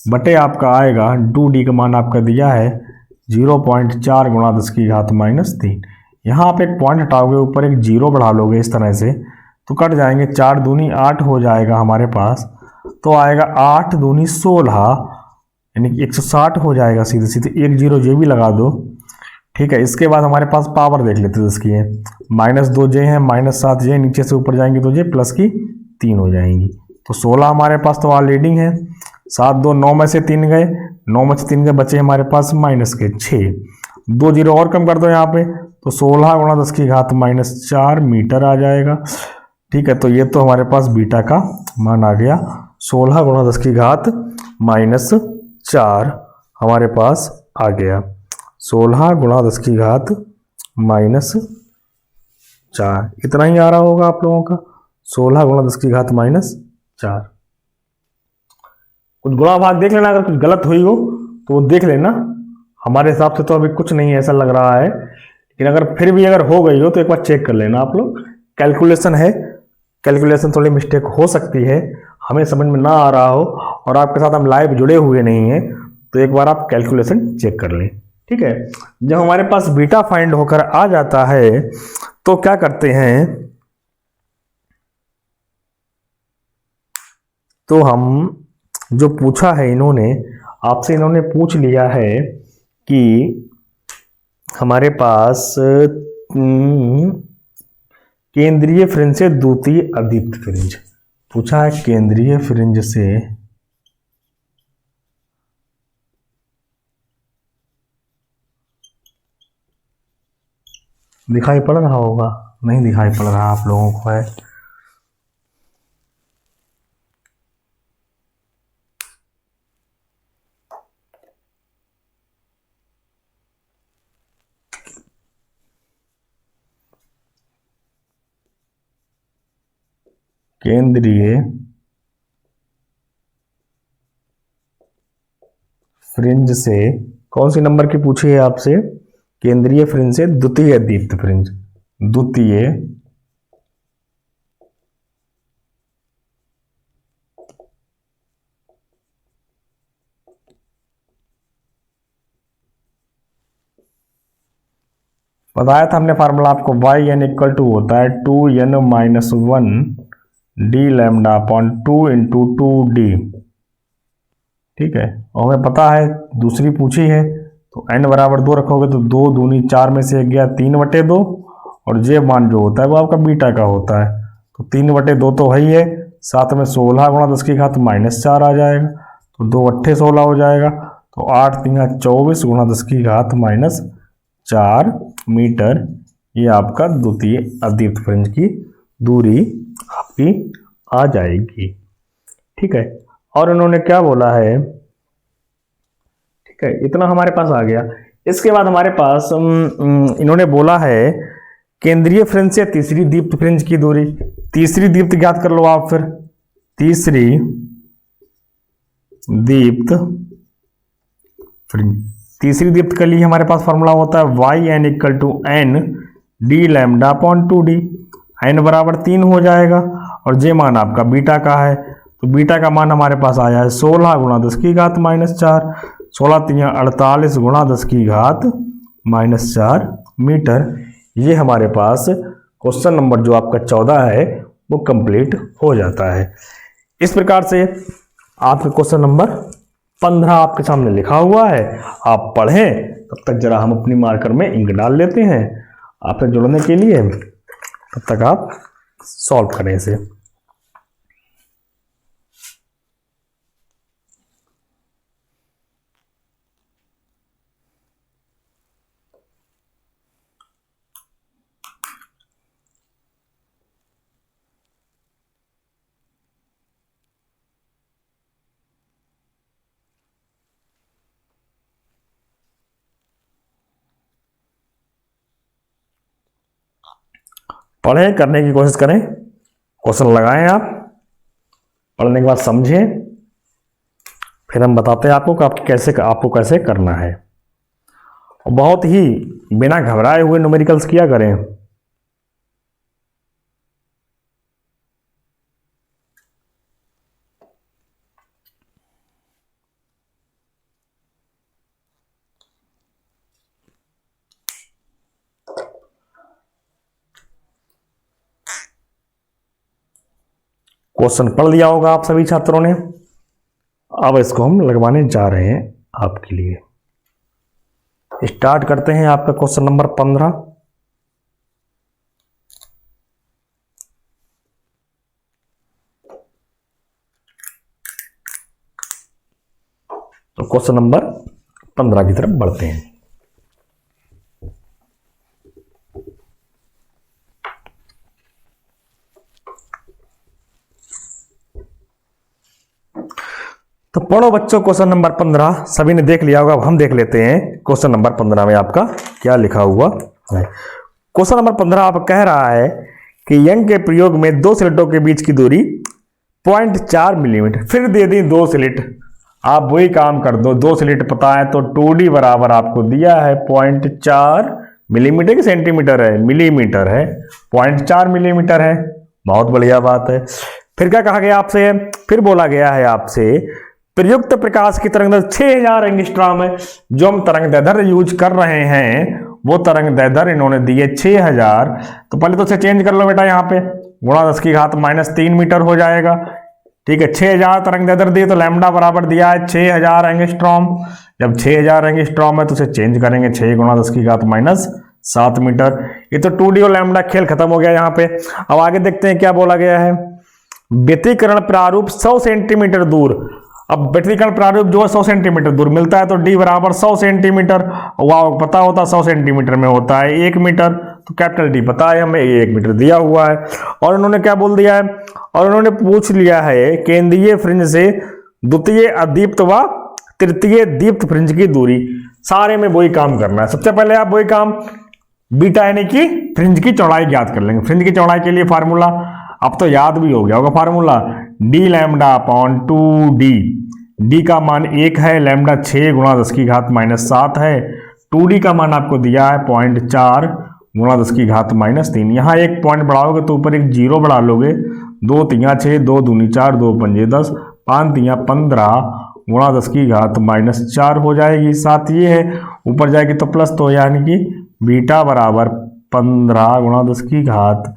बटे आपका आएगा 2d का मान आपका दिया है 0.4 गुणा 10 की घात -3। यहाँ आप एक पॉइंट हटाओगे, ऊपर एक जीरो बढ़ा लोगे इस तरह से, तो कट जाएंगे, 4 दूनी 8 हो जाएगा हमारे पास, तो आएगा 8 दूनी 16 यानी कि 160 हो जाएगा सीधे सीधे, एक जीरो ये भी लगा दो, ठीक है। इसके बाद हमारे पास पावर देख लेते हैं इसकी है, -2j है, -7j, नीचे से ऊपर जाएंगे तो j प्लस की 3 हो जाएंगी, तो 16 हमारे पास तो ऑलरेडी है। 7 2 9 में से 3 गए, 9 में से 3 गए, बचे हमारे पास -6, 2 जीरो और कम कर दो यहाँ पे, तो 16 गुणा 10 की घात -4 मीटर आ जाएगा, ठीक है। तो ये तो हमारे पास बीटा का मान आ गया, 16 गुणा 10 की घात -4 हमारे पास आ गया, 16 गुणा 10 की घात -4, इतना ही आ रहा होगा आप लोगों का, 16 गुणा 10 की घात -4। कुछ गुणा भाग देख लेना, अगर कुछ गलत हुई हो तो वो देख लेना, हमारे हिसाब से तो अभी कुछ नहीं ऐसा लग रहा है, लेकिन अगर फिर भी अगर हो गई हो तो एक बार चेक कर लेना आप लोग। कैलकुलेशन है, कैलकुलेशन थोड़ी मिस्टेक हो सकती है, हमें समझ में ना आ रहा हो और आपके साथ हम लाइव जुड़े हुए नहीं हैं, तो एक बार आप कैलकुलेशन चेक कर लें, ठीक है। जब हमारे पास बीटा फाइंड होकर आ जाता है तो क्या करते हैं, तो हम जो पूछा है इन्होंने आपसे, इन्होंने पूछ लिया है कि हमारे पास केंद्रीय फ्रिंज से द्वितीय अदीप्त फ्रिंज पूछा है, केंद्रीय फ्रिंज से दिखाई पड़ रहा होगा, नहीं दिखाई पड़ रहा आप लोगों को है, केंद्रीय फ्रिंज से कौन सी नंबर की पूछी है आपसे, केंद्रीय फ्रिंज से द्वितीय दीप्त फ्रिंज, द्वितीय बताया था हमने फार्मूला आपको, yn इक्वल टू होता है 2n-1 D lambda upon 2 into 2d, ठीक है, और हमें पता है दूसरी पूछी है, तो n बराबर 2 रखोगे तो 2 दूनी 4 में से 1 गया 3/2, और जे मान जो होता है वो आपका बीटा का होता है, तो 3/2 तो वही है, साथ में 16 गुणा 10 की घात -4 आ जाएगा, तो 2 अट्ठे 16 हो जाएगा, तो 8 तिया 24 गुणा 10 की घात -4 मीटर, ये आपका द्वितीय अदीप्त फ्रिंज की दूरी आपकी आ जाएगी। ठीक है, और इन्होंने क्या बोला है, ठीक है, इतना हमारे पास आ गया। इसके बाद हमारे पास इन्होंने बोला है केंद्रीय फ्रिंज से तीसरी दीप्त फ्रिंज की दूरी। तीसरी दीप्त ज्ञात कर लो आप, फिर तीसरी दीप्त फ्रिंज, तीसरी दीप्त के लिए हमारे पास फॉर्मूला होता है yn = n d lambda upon 2d, n बराबर 3 हो जाएगा, और जे मान आपका बीटा का है, तो बीटा का मान हमारे पास आया है 16 गुणा 10 की घात -4, 16 तिया 48 गुणा 10 की घात -4 मीटर। ये हमारे पास क्वेश्चन नंबर जो आपका 14 है वो कंप्लीट हो जाता है। इस प्रकार से आपके क्वेश्चन नंबर 15 आपके सामने लिखा हुआ है, आप पढ़ें, तब तक जरा हम अपनी मार्कर में इंक डाल लेते हैं आपसे जुड़ने के लिए, तब तक आप सॉल्व करें इसे। पढ़ें, करने की कोशिश करें, क्वेश्चन लगाएं आप, पढ़ने के बाद समझें, फिर हम बताते हैं आपको कि आपको कैसे करना है। और बहुत ही बिना घबराए हुए न्यूमेरिकल्स किया करें। क्वेश्चन पढ़ लिया होगा आप सभी छात्रों ने, अब इसको हम लगवाने जा रहे हैं आपके लिए। स्टार्ट करते हैं आपका क्वेश्चन नंबर 15। तो क्वेश्चन नंबर 15 की तरफ बढ़ते हैं। तो पढ़ो बच्चों क्वेश्चन नंबर 15, सभी ने देख लिया होगा, अब हम देख लेते हैं क्वेश्चन नंबर 15 में आपका क्या लिखा हुआ है। क्वेश्चन नंबर 15 आप कह रहा है कि यंग के प्रयोग में दो स्लिटों के बीच की दूरी 0.4 मिलीमीटर, फिर दे दी दो स्लिट, आप वही काम कर दो, दो स्लिट पता है तो 2d बराबर आपको दिया है 0.4 मिलीमीटर की सेंटीमीटर है, मिलीमीटर है, 0.4 मिलीमीटर है, बहुत बढ़िया बात है। फिर क्या कहा गया आपसे, फिर बोला गया है आपसे प्रयुक्त प्रकाश की तरंग दैर्ध्य 6000 एंगस्ट्रॉम है, जो हम तरंग दैर्ध्य यूज कर रहे हैं वो तरंग दैर्ध्य इन्होंने दिए 6000, तो पहले तो उसे चेंज कर लो बेटा, यहाँ पे गुणा 10 की घात -3 मीटर हो जाएगा। ठीक है, 6000 तरंग दैर्ध्य दिए तो लैम्डा बराबर दिया है 6000 एंगस्ट्रॉम, जब 6000 एंगस्ट्रॉम है तो उसे चेंज करेंगे 6 गुणा 10 की घात -7 मीटर। ये तो 2d और लैम्डा खेल खत्म हो गया यहाँ पे। अब आगे देखते हैं क्या बोला गया है, व्यतिकरण प्रारूप 100 सेंटीमीटर दूर, अब व्यतिकरण प्रारूप जो है 100 सेंटीमीटर दूर मिलता है, तो d बराबर 100 सेंटीमीटर, वाह पता होता 100 सेंटीमीटर में होता है 1 मीटर, तो कैपिटल D पता है हमें, 1 मीटर दिया हुआ है। और उन्होंने क्या बोल दिया है, और उन्होंने पूछ लिया है केंद्रीय फ्रिंज से द्वितीय अदीप्त व तृतीय दीप्त फ्रिंज की दूरी। सारे में वही काम करना है, सबसे पहले आप वही काम बीटा यानी कि फ्रिंज की चौड़ाई ज्ञात कर लेंगे। फ्रिंज की चौड़ाई के लिए फार्मूला अब तो याद भी हो गया होगा, formula d lambda upon 2d, d का मान 1 है, लैम्डा 6 गुणा 10 की घात -7 है, 2d का मान आपको दिया है 0.4 गुणा 10 की घात -3, यहाँ एक पॉइंट बढ़ाओगे तो ऊपर एक जीरो बढ़ा लोगे, 2 तिया 6, 2 दूनी 4, 2 पंजे 10, 5 तिया 15 गुणा 10 की घात -4 हो जाएगी। साथ ये है ऊपर जाएगी तो प्लस, तो यानी कि बीटा बराबर 15 गुणा 10 की घात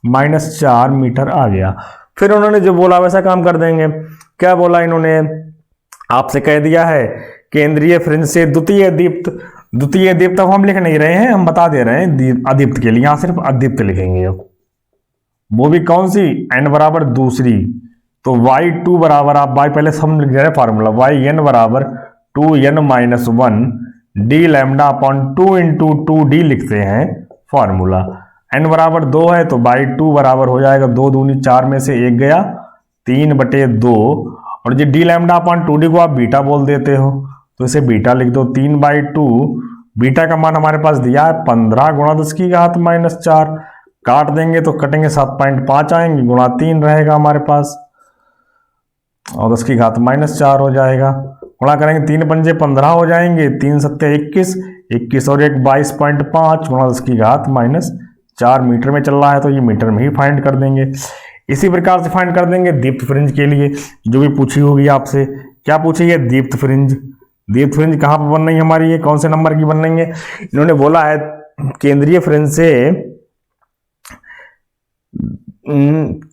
-4 मीटर आ गया। फिर उन्होंने जो बोला वैसा काम कर देंगे। क्या बोला इन्होंने, आपसे कह दिया है केंद्रीय फ्रिंज से द्वितीय दीप्त। द्वितीय दीप्त अब हम लिख नहीं रहे हैं, हम बता दे रहे हैं अदीप्त के लिए, यहां सिर्फ अदीप्त लिखेंगे। अब वो भी कौन सी, n बराबर दूसरी, तो y2 बराबर, आप y पहले हम लिख रहे हैं फार्मूला, yn बराबर 2n-1 d lambda upon 2 into 2d लिखते हैं फार्मूला। n बराबर 2 है तो y2 बराबर हो जाएगा 2 दूनी 4 में से 1 गया 3/2, और ये d लैम्डा अपॉन 2d को आप बीटा बोल देते हो तो इसे बीटा लिख दो 3/2। बीटा का मान हमारे पास दिया है 15 गुणा 10 की घात -4, काट देंगे तो कटेंगे 7.5 आएंगे, गुणा 3 रहेगा हमारे पास और 10 की घात -4 हो जाएगा। गुणा करेंगे 3 पंजे 15 हो जाएंगे, 3 सत्ते 21, 21 और 1 22.5 गुणा 10 की घात -4 मीटर में चल रहा है तो ये मीटर में ही फाइंड कर देंगे। इसी प्रकार से फाइंड कर देंगे दीप्त फ्रिंज के लिए, जो भी पूछी होगी आपसे। क्या पूछी है, दीप्त फ्रिंज। दीप्त फ्रिंज कहाँ पर बन रही है हमारी, ये कौन से नंबर की बन रही है। इन्होंने बोला है केंद्रीय फ्रिंज से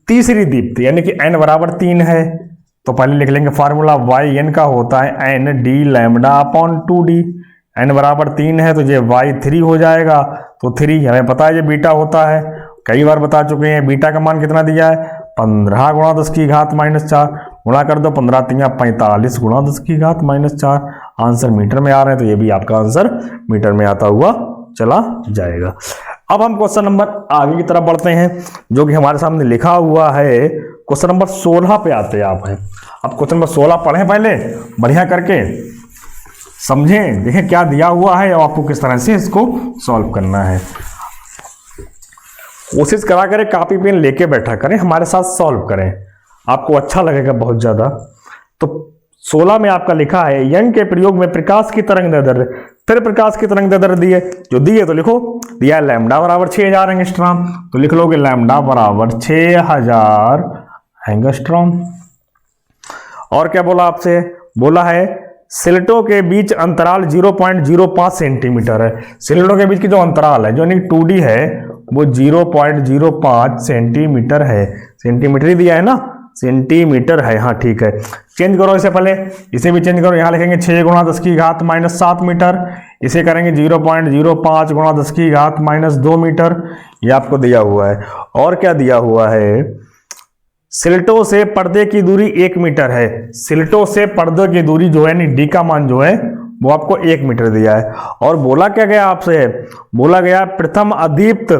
तीसरी दीप्त, यानी कि n बराबर 3 है तो पहले लिख लेंगे फार्मूला yn का होता है n d lambda upon 2d। n बराबर 3 है तो ये y3 हो जाएगा, तो 3 हमें पता है ये बीटा होता है, कई बार बता चुके हैं। बीटा का मान कितना दिया है 15 गुणा 10 की घात -4, गुणा कर दो 15 3 45 गुणा 10 की घात -4, आंसर मीटर में आ रहे हैं तो ये भी आपका आंसर मीटर में आता हुआ चला जाएगा। अब हम क्वेश्चन नंबर आगे की तरफ बढ़ते हैं, जो कि हमारे सामने लिखा हुआ है क्वेश्चन नंबर 16 पे आते हैं आप हैं। अब क्वेश्चन नंबर 16 पढ़ें पहले बढ़िया करके, समझें, देखें क्या दिया हुआ है और आपको किस तरह से इसको सॉल्व करना है। कोशिश करा करें कापी पेन लेके बैठा करें, हमारे साथ सॉल्व करें, आपको अच्छा लगेगा बहुत ज्यादा। तो 16 में आपका लिखा है यंग के प्रयोग में प्रकाश की तरंग दैर्ध्य, फिर प्रकाश की तरंग दैर्ध्य दी है, जो दी है तो लिखो, दिया है लैम्डा बराबर 6000 एंगस्ट्रॉम, तो लिख लोगे लैम्डा बराबर 6000 एंगस्ट्रॉम। और क्या बोला आपसे, बोला है सिलटों के बीच अंतराल 0.05 सेंटीमीटर है। सिलटों के बीच की जो अंतराल है, जो 2D है, वो 0.05 सेंटीमीटर है। सेंटीमीटर ही दिया है ना, सेंटीमीटर है, हाँ ठीक है। चेंज करो इसे, पहले इसे भी चेंज करो, यहाँ लिखेंगे 6 गुणा 10 की घात -7 मीटर, इसे करेंगे 0.05 गुणा 10 की घात -2 मीटर, ये आपको दिया हुआ है। और क्या दिया हुआ है, सिलटों से पर्दे की दूरी 1 मीटर है। सिलटों से पर्दे की दूरी जो है, डी का मान जो है वो आपको 1 मीटर दिया है। और बोला क्या गया आपसे, बोला गया प्रथम अदीप्त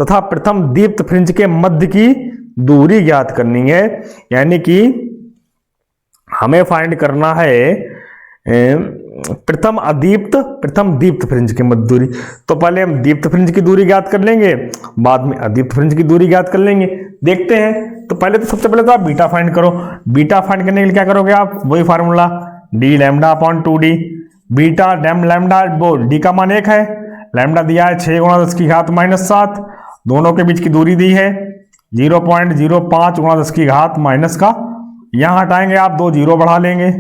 तथा प्रथम दीप्त फ्रिंज के मध्य की दूरी ज्ञात करनी है, यानी कि हमें फाइंड करना है प्रथम अदीप्त प्रथम दीप्त फ्रिंज के मध्य दूरी। तो पहले हम दीप्त फ्रिंज की दूरी ज्ञात कर लेंगे, बाद में अदीप्त फ्रिंज की दूरी ज्ञात कर लेंगे। देखते हैं, तो पहले तो सबसे पहले तो आप बीटा फाइंड करो। बीटा फाइंड करने के लिए क्या करोगे आप, वही formula D lambda upon 2d। Beta dam lambda, वो डी का मान 1 है, लैम्डा दिया है 6 गुणा 10 की घात -7, दोनों के बीच की दूरी दी है 0.05 गुणा 10 की घात माइनस का, यहाँ हटाएंगे आप 2 जीरो बढ़ा लेंगे।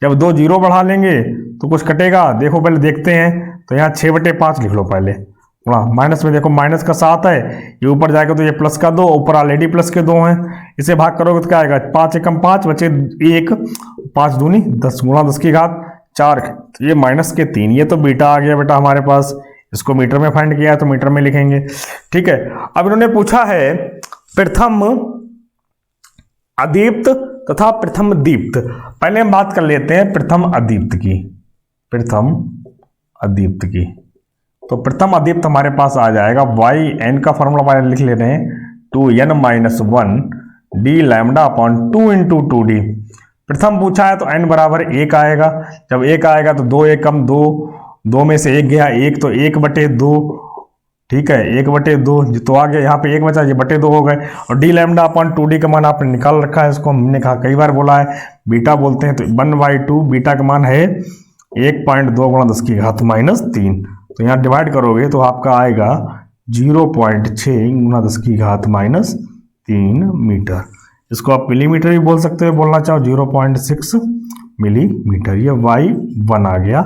जब 2 जीरो बढ़ा लेंगे तो कुछ कटेगा, देखो पहले देखते हैं, तो यहाँ 6/5 लिख लो पहले, माइनस में देखो माइनस का 7 है, ये ऊपर जाएगा तो ये प्लस का 2, ऊपर ऑलरेडी प्लस के 2 हैं, इसे भाग करोगे तो क्या आएगा 5 एकम 5 बचे 1, 5 दूनी 10 गुणा 10 की घात 4, तो ये -3, ये तो बीटा आ गया बेटा हमारे पास। इसको मीटर में फाइंड किया है तो मीटर में लिखेंगे, ठीक है। अब इन्होंने पूछा है प्रथम अदीप्त तथा प्रथम दीप्त। पहले हम बात कर लेते हैं प्रथम अदीप्त की। प्रथम अदीप्त की, तो प्रथम अदीप्त हमारे पास आ जाएगा yn का फॉर्मूला पहले लिख लेते हैं 2n-1 d lambda upon 2 into 2d। प्रथम पूछा है तो n बराबर 1 आएगा, जब 1 आएगा तो 2 एकम 2, 2 में से 1 गया 1, तो 1/2, ठीक है 1/2, तो आ गया यहाँ पे 1 बचा, ये 2 हो गए। और डी लैम्डा अपॉन 2d का मान आपने निकाल रखा है, इसको हमने कहा कई बार बोला है बीटा बोलते हैं, तो 1/2 बीटा का मान है 1.2 गुणा 10 की घात -3, तो यहाँ डिवाइड करोगे तो आपका आएगा 0.6 गुणा 10 की घात -3 मीटर। इसको आप मिलीमीटर भी बोल सकते हो, बोलना चाहो 0.6 मिलीमीटर। ये y1 आ गया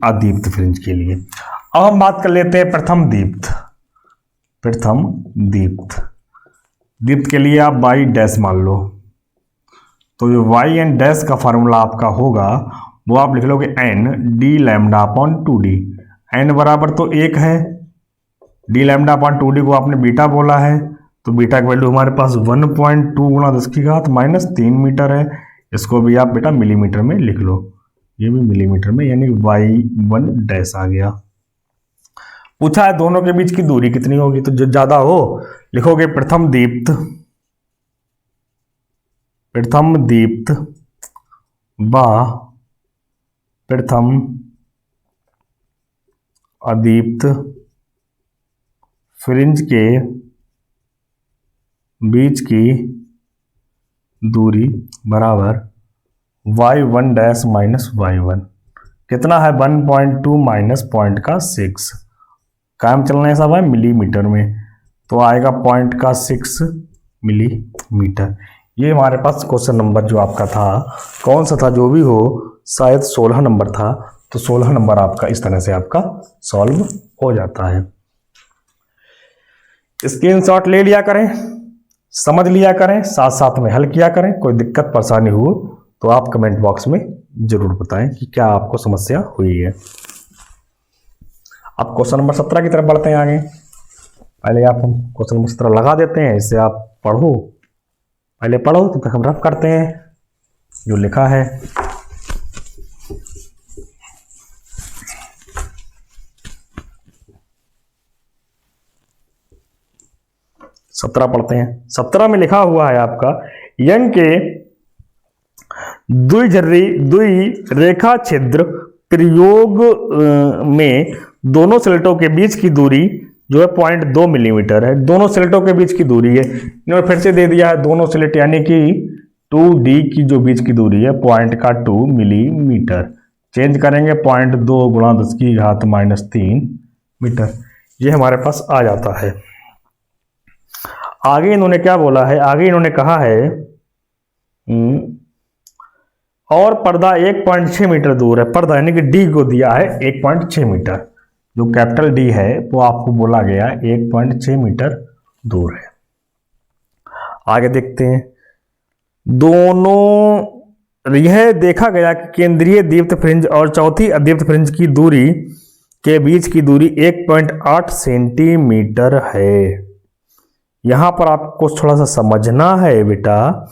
अदीप्त फ्रिंज के लिए। अब हम बात कर लेते हैं प्रथम दीप्त। प्रथम दीप्त, दीप्त के लिए आप y डैश मान लो, तो जो वाई एन डैश का फार्मूला आपका होगा वो आप लिख लोगे N D lambda upon 2d। N बराबर तो 1 है, डी लैम्डा अपॉन 2d को आपने बीटा बोला है, तो बीटा की वैल्यू हमारे पास 1.2 गुणा 10 की घात माइनस 3 मीटर है। इसको भी आप बेटा मिलीमीटर में लिख लो, ये भी मिलीमीटर में, यानी y1 डैश आ गया। पूछा है दोनों के बीच की दूरी कितनी होगी, तो जो ज्यादा हो लिखोगे प्रथम दीप्त व प्रथम अदीप्त फ्रिंज के बीच की दूरी बराबर y1 डैश माइनस y1। कितना है 1.2 माइनस पॉइंट का 6, कायम चलना है सब है मिलीमीटर में, तो आएगा पॉइंट का 6 मिलीमीटर। ये हमारे पास क्वेश्चन नंबर जो आपका था कौन सा था, जो भी हो, शायद 16 नंबर था, तो 16 नंबर आपका इस तरह से आपका सॉल्व हो जाता है। स्क्रीनशॉट ले लिया करें, समझ लिया करें, साथ साथ में हल किया करें। कोई दिक्कत परेशानी हो तो आप कमेंट बॉक्स में जरूर बताएं कि क्या आपको समस्या हुई है। अब क्वेश्चन नंबर 17 की तरफ बढ़ते हैं आगे। पहले आप हम क्वेश्चन नंबर 17 लगा देते हैं, इससे आप पढ़ो, पहले पढ़ो तो हम रफ करते हैं जो लिखा है। सत्रह पढ़ते हैं। 17 में लिखा हुआ है आपका यंग के द्विरेखा छिद्र प्रयोग में दोनों स्लेटों के बीच की दूरी जो है 0.2 मिलीमीटर है। दोनों स्लेटों के बीच की दूरी है, इन्होंने फिर से दे दिया है दोनों स्लेट यानी कि 2d की जो बीच की दूरी है 0.2 मिलीमीटर। चेंज करेंगे 0.2 गुणा 10 की घात माइनस 3 मीटर, ये हमारे पास आ जाता है। आगे इन्होंने क्या बोला है, आगे इन्होंने कहा है और पर्दा 1.6 मीटर दूर है। पर्दा यानी कि डी को दिया है 1.6 मीटर, जो कैपिटल डी है वो आपको बोला गया 1.6 मीटर दूर है। आगे देखते हैं, दोनों यह देखा गया कि केंद्रीय दीप्त फ्रिंज और चौथी अदीप्त फ्रिंज की दूरी के बीच की दूरी 1.8 सेंटीमीटर है। यहां पर आपको थोड़ा सा समझना है बेटा,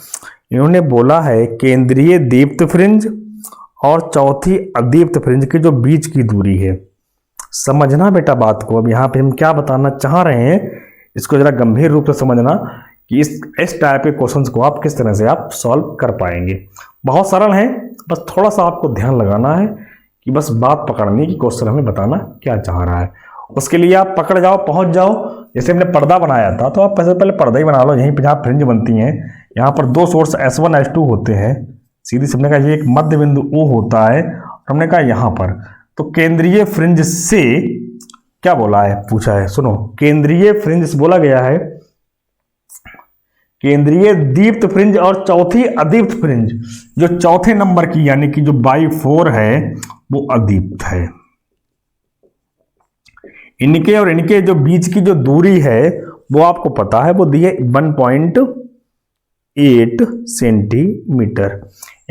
इन्होंने बोला है केंद्रीय दीप्त फ्रिंज और चौथी अदीप्त फ्रिंज के जो बीच की दूरी है। समझना बेटा बात को। अब यहाँ पे हम क्या बताना चाह रहे हैं, इसको जरा गंभीर रूप से समझना कि इस टाइप के क्वेश्चंस को आप किस तरह से आप सॉल्व कर पाएंगे। बहुत सरल है, बस थोड़ा सा आपको ध्यान लगाना है कि बस बात पकड़नी कि क्वेश्चन हमें बताना क्या चाह रहा है। उसके लिए आप पकड़ जाओ, पहुंच जाओ। जैसे हमने पर्दा बनाया था तो आप पहले पर्दा ही बना लो। यहीं पे जहाँ फ्रिंज बनती हैं यहाँ पर दो सोर्स S1 S2 होते हैं। सीधी हमने कहा ये एक मध्य बिंदु O होता है, और हमने कहा यहाँ पर तो केंद्रीय फ्रिंज से क्या बोला है, पूछा है, सुनो। केंद्रीय फ्रिंज से बोला गया है केंद्रीय दीप्त फ्रिंज और चौथी अदीप्त फ्रिंज, जो चौथे नंबर की यानी कि जो बाई 4 है वो अदीप्त है। इनके और इनके जो बीच की जो दूरी है वो आपको पता है, वो दी है 1.8 सेंटीमीटर,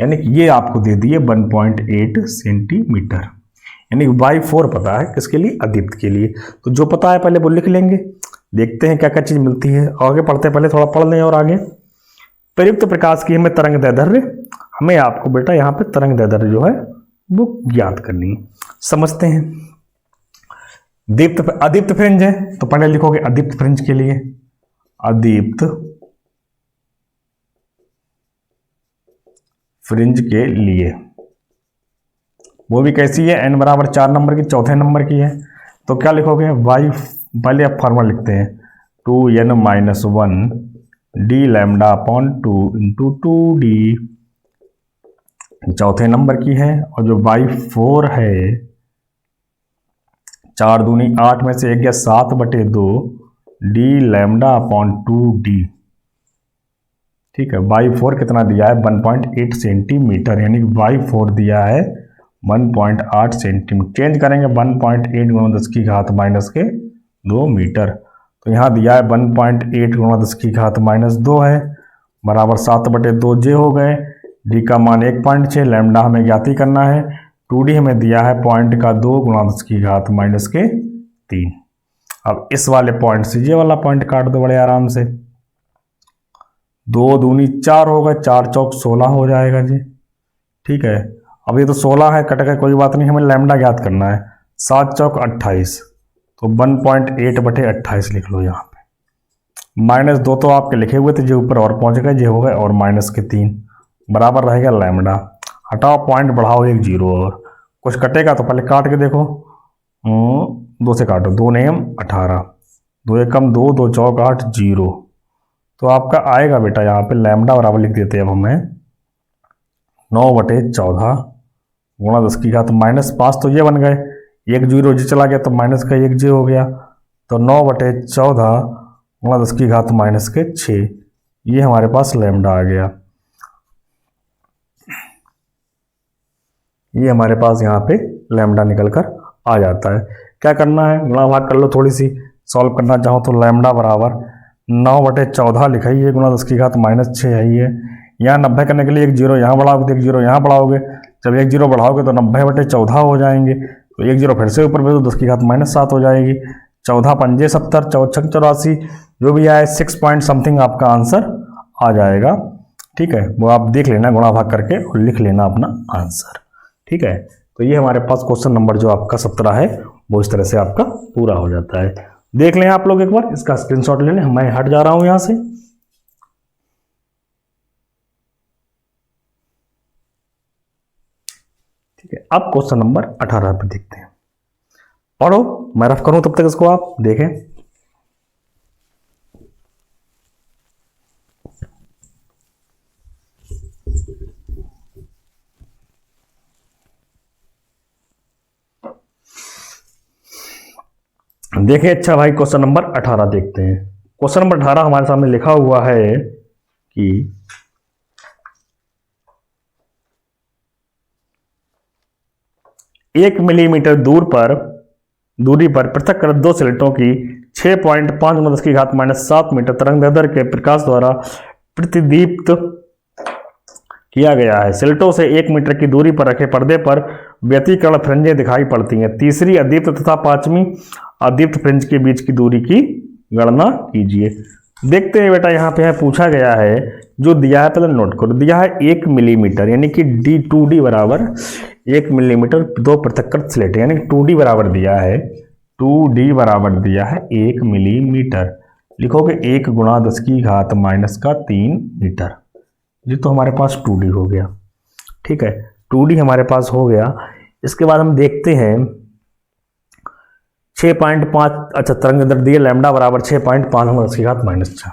यानी कि ये आपको दे दिए 1.8 सेंटीमीटर, यानी बाई 4 पता है किसके लिए, अदीप्त के लिए। तो जो पता है पहले वो लिख लेंगे। देखते हैं क्या क्या चीज मिलती है, आगे पढ़ते हैं, पहले थोड़ा पढ़ लें और आगे। प्रयुक्त प्रकाश की हमें तरंग दैर्ध्य, हमें आपको बेटा यहाँ पे तरंग दैर्ध्य जो है वो ज्ञात करनी है। समझते हैं। दीप्त अदीप्त फ्रिंज है तो पहले लिखोगे अदीप्त फ्रिंज के लिए, अदीप्त फ्रिंज के लिए वो भी कैसी है, n बराबर 4 नंबर की, चौथे नंबर की है। तो क्या लिखोगे, वाई, पहले आप फॉर्मूला लिखते हैं 2n-1 d lambda upon 2 into 2d, चौथे नंबर की है। और जो बाई 4 है, 4 दूनी 8 में से 1 गया 7/2 d लैम्डा अपॉन 2d। ठीक है, बाई 4 कितना दिया है, 1.8 सेंटीमीटर, यानी कि बाई 4 दिया है 1.8 सेंटीमीटर। चेंज करेंगे 1.8 गुणा 10 की घात माइनस के 2 मीटर। तो यहाँ दिया है 1.8 गुणा 10 की घात माइनस 2 है, बराबर 7/2 जे हो गए। डी का मान 1.6, लैम्डा हमें ज्ञात ही करना है, 2D हमें दिया है पॉइंट का 2 गुणा 10 की घात माइनस के 3। अब इस वाले पॉइंट से ये वाला पॉइंट काट दो बड़े आराम से, 2 दूनी 4 होगा, 4 चौक 16 हो जाएगा जी। ठीक है, अब ये तो 16 है, कट गया कोई बात नहीं, हमें लैम्डा ज्ञात करना है, 7 चौक 28, तो 1.8/28 लिख लो यहाँ पे। -2 तो आपके लिखे हुए थे, जो ऊपर और पहुंच गए, ये हो गए, और माइनस के 3 बराबर रहेगा लैम्डा। हटाओ पॉइंट, बढ़ाओ 1 0, और कुछ कटेगा तो पहले काट के देखो। 2 से काटो, 2 नेम 18, 2 एकम 2, 2 चौक 8, 0। तो आपका आएगा बेटा यहाँ पे लैम्डा बराबर लिख देते हैं अब हमें 9/14 गुणा 10 की घात -5, तो ये बन गए, 1 0 जी चला गया तो माइनस का 1 जी हो गया, तो 9/14 गुणा 10 की घात -6, ये हमारे पास लैम्डा आ गया। ये हमारे पास यहाँ पे लैम्डा निकल कर आ जाता है। क्या करना है, गुणा भाग कर लो, थोड़ी सी सॉल्व करना चाहो तो लैम्डा बराबर 9/14 लिखाइए गुणा 10 की घात -6 है ये। यहाँ 90 करने के लिए 1 0 यहाँ बढ़ाओगे तो 1 0 यहाँ बढ़ाओगे, जब 1 0 बढ़ाओगे तो 90/14 हो जाएंगे, तो 1 0 फिर से ऊपर भेजो, 10 की घात -7 हो जाएगी, 14 पंजे 70, 4 छक 84, जो भी आए 6 पॉइंट समथिंग आपका आंसर आ जाएगा। ठीक है, वो आप देख लेना गुणा भाग करके और लिख लेना अपना आंसर। ठीक है, तो ये हमारे पास क्वेश्चन नंबर जो आपका 17 है वो इस तरह से आपका पूरा हो जाता है। देख लें आप लोग एक बार, इसका स्क्रीनशॉट ले लें, मैं हट जा रहा हूं यहां से। ठीक है, अब क्वेश्चन नंबर 18 पे देखते हैं। पढ़ो, मैं रफ करूं तब तक इसको आप देखें। देखें, अच्छा भाई, क्वेश्चन नंबर 18 देखते हैं। क्वेश्चन नंबर 18 हमारे सामने लिखा हुआ है कि 1 मिलीमीटर दूरी पर पृथक 2 स्लेटों की 6.5 × 10 की घात -7 मीटर तरंगदैर्ध्य के प्रकाश द्वारा प्रतिदीप्त किया गया है। स्लेटों से 1 मीटर की दूरी पर रखे पर्दे पर व्यतिकरण फ्रिंजें दिखाई पड़ती हैं। तीसरी अदीप्त तथा 5वीं अदीप्त फ्रिंज के बीच की दूरी की गणना कीजिए। देखते हैं बेटा, यहाँ पे है पूछा गया है, जो दिया है पहले नोट करो, दिया है 1 मिलीमीटर यानी कि D2D बराबर 1 मिलीमीटर 2 पृथक स्लेट, यानी 2D बराबर दिया है, 2D बराबर दिया है 1 मिलीमीटर। लिखोगे 1 गुणा 10 की घात -3 मीटर, ये तो हमारे पास 2D हो गया। ठीक है, 2D हमारे पास हो गया। इसके बाद हम देखते हैं 6.5, अच्छा तरंगदैर्ध्य दिए लैम्डा बराबर 6.5 गुणा 10 की घात -6,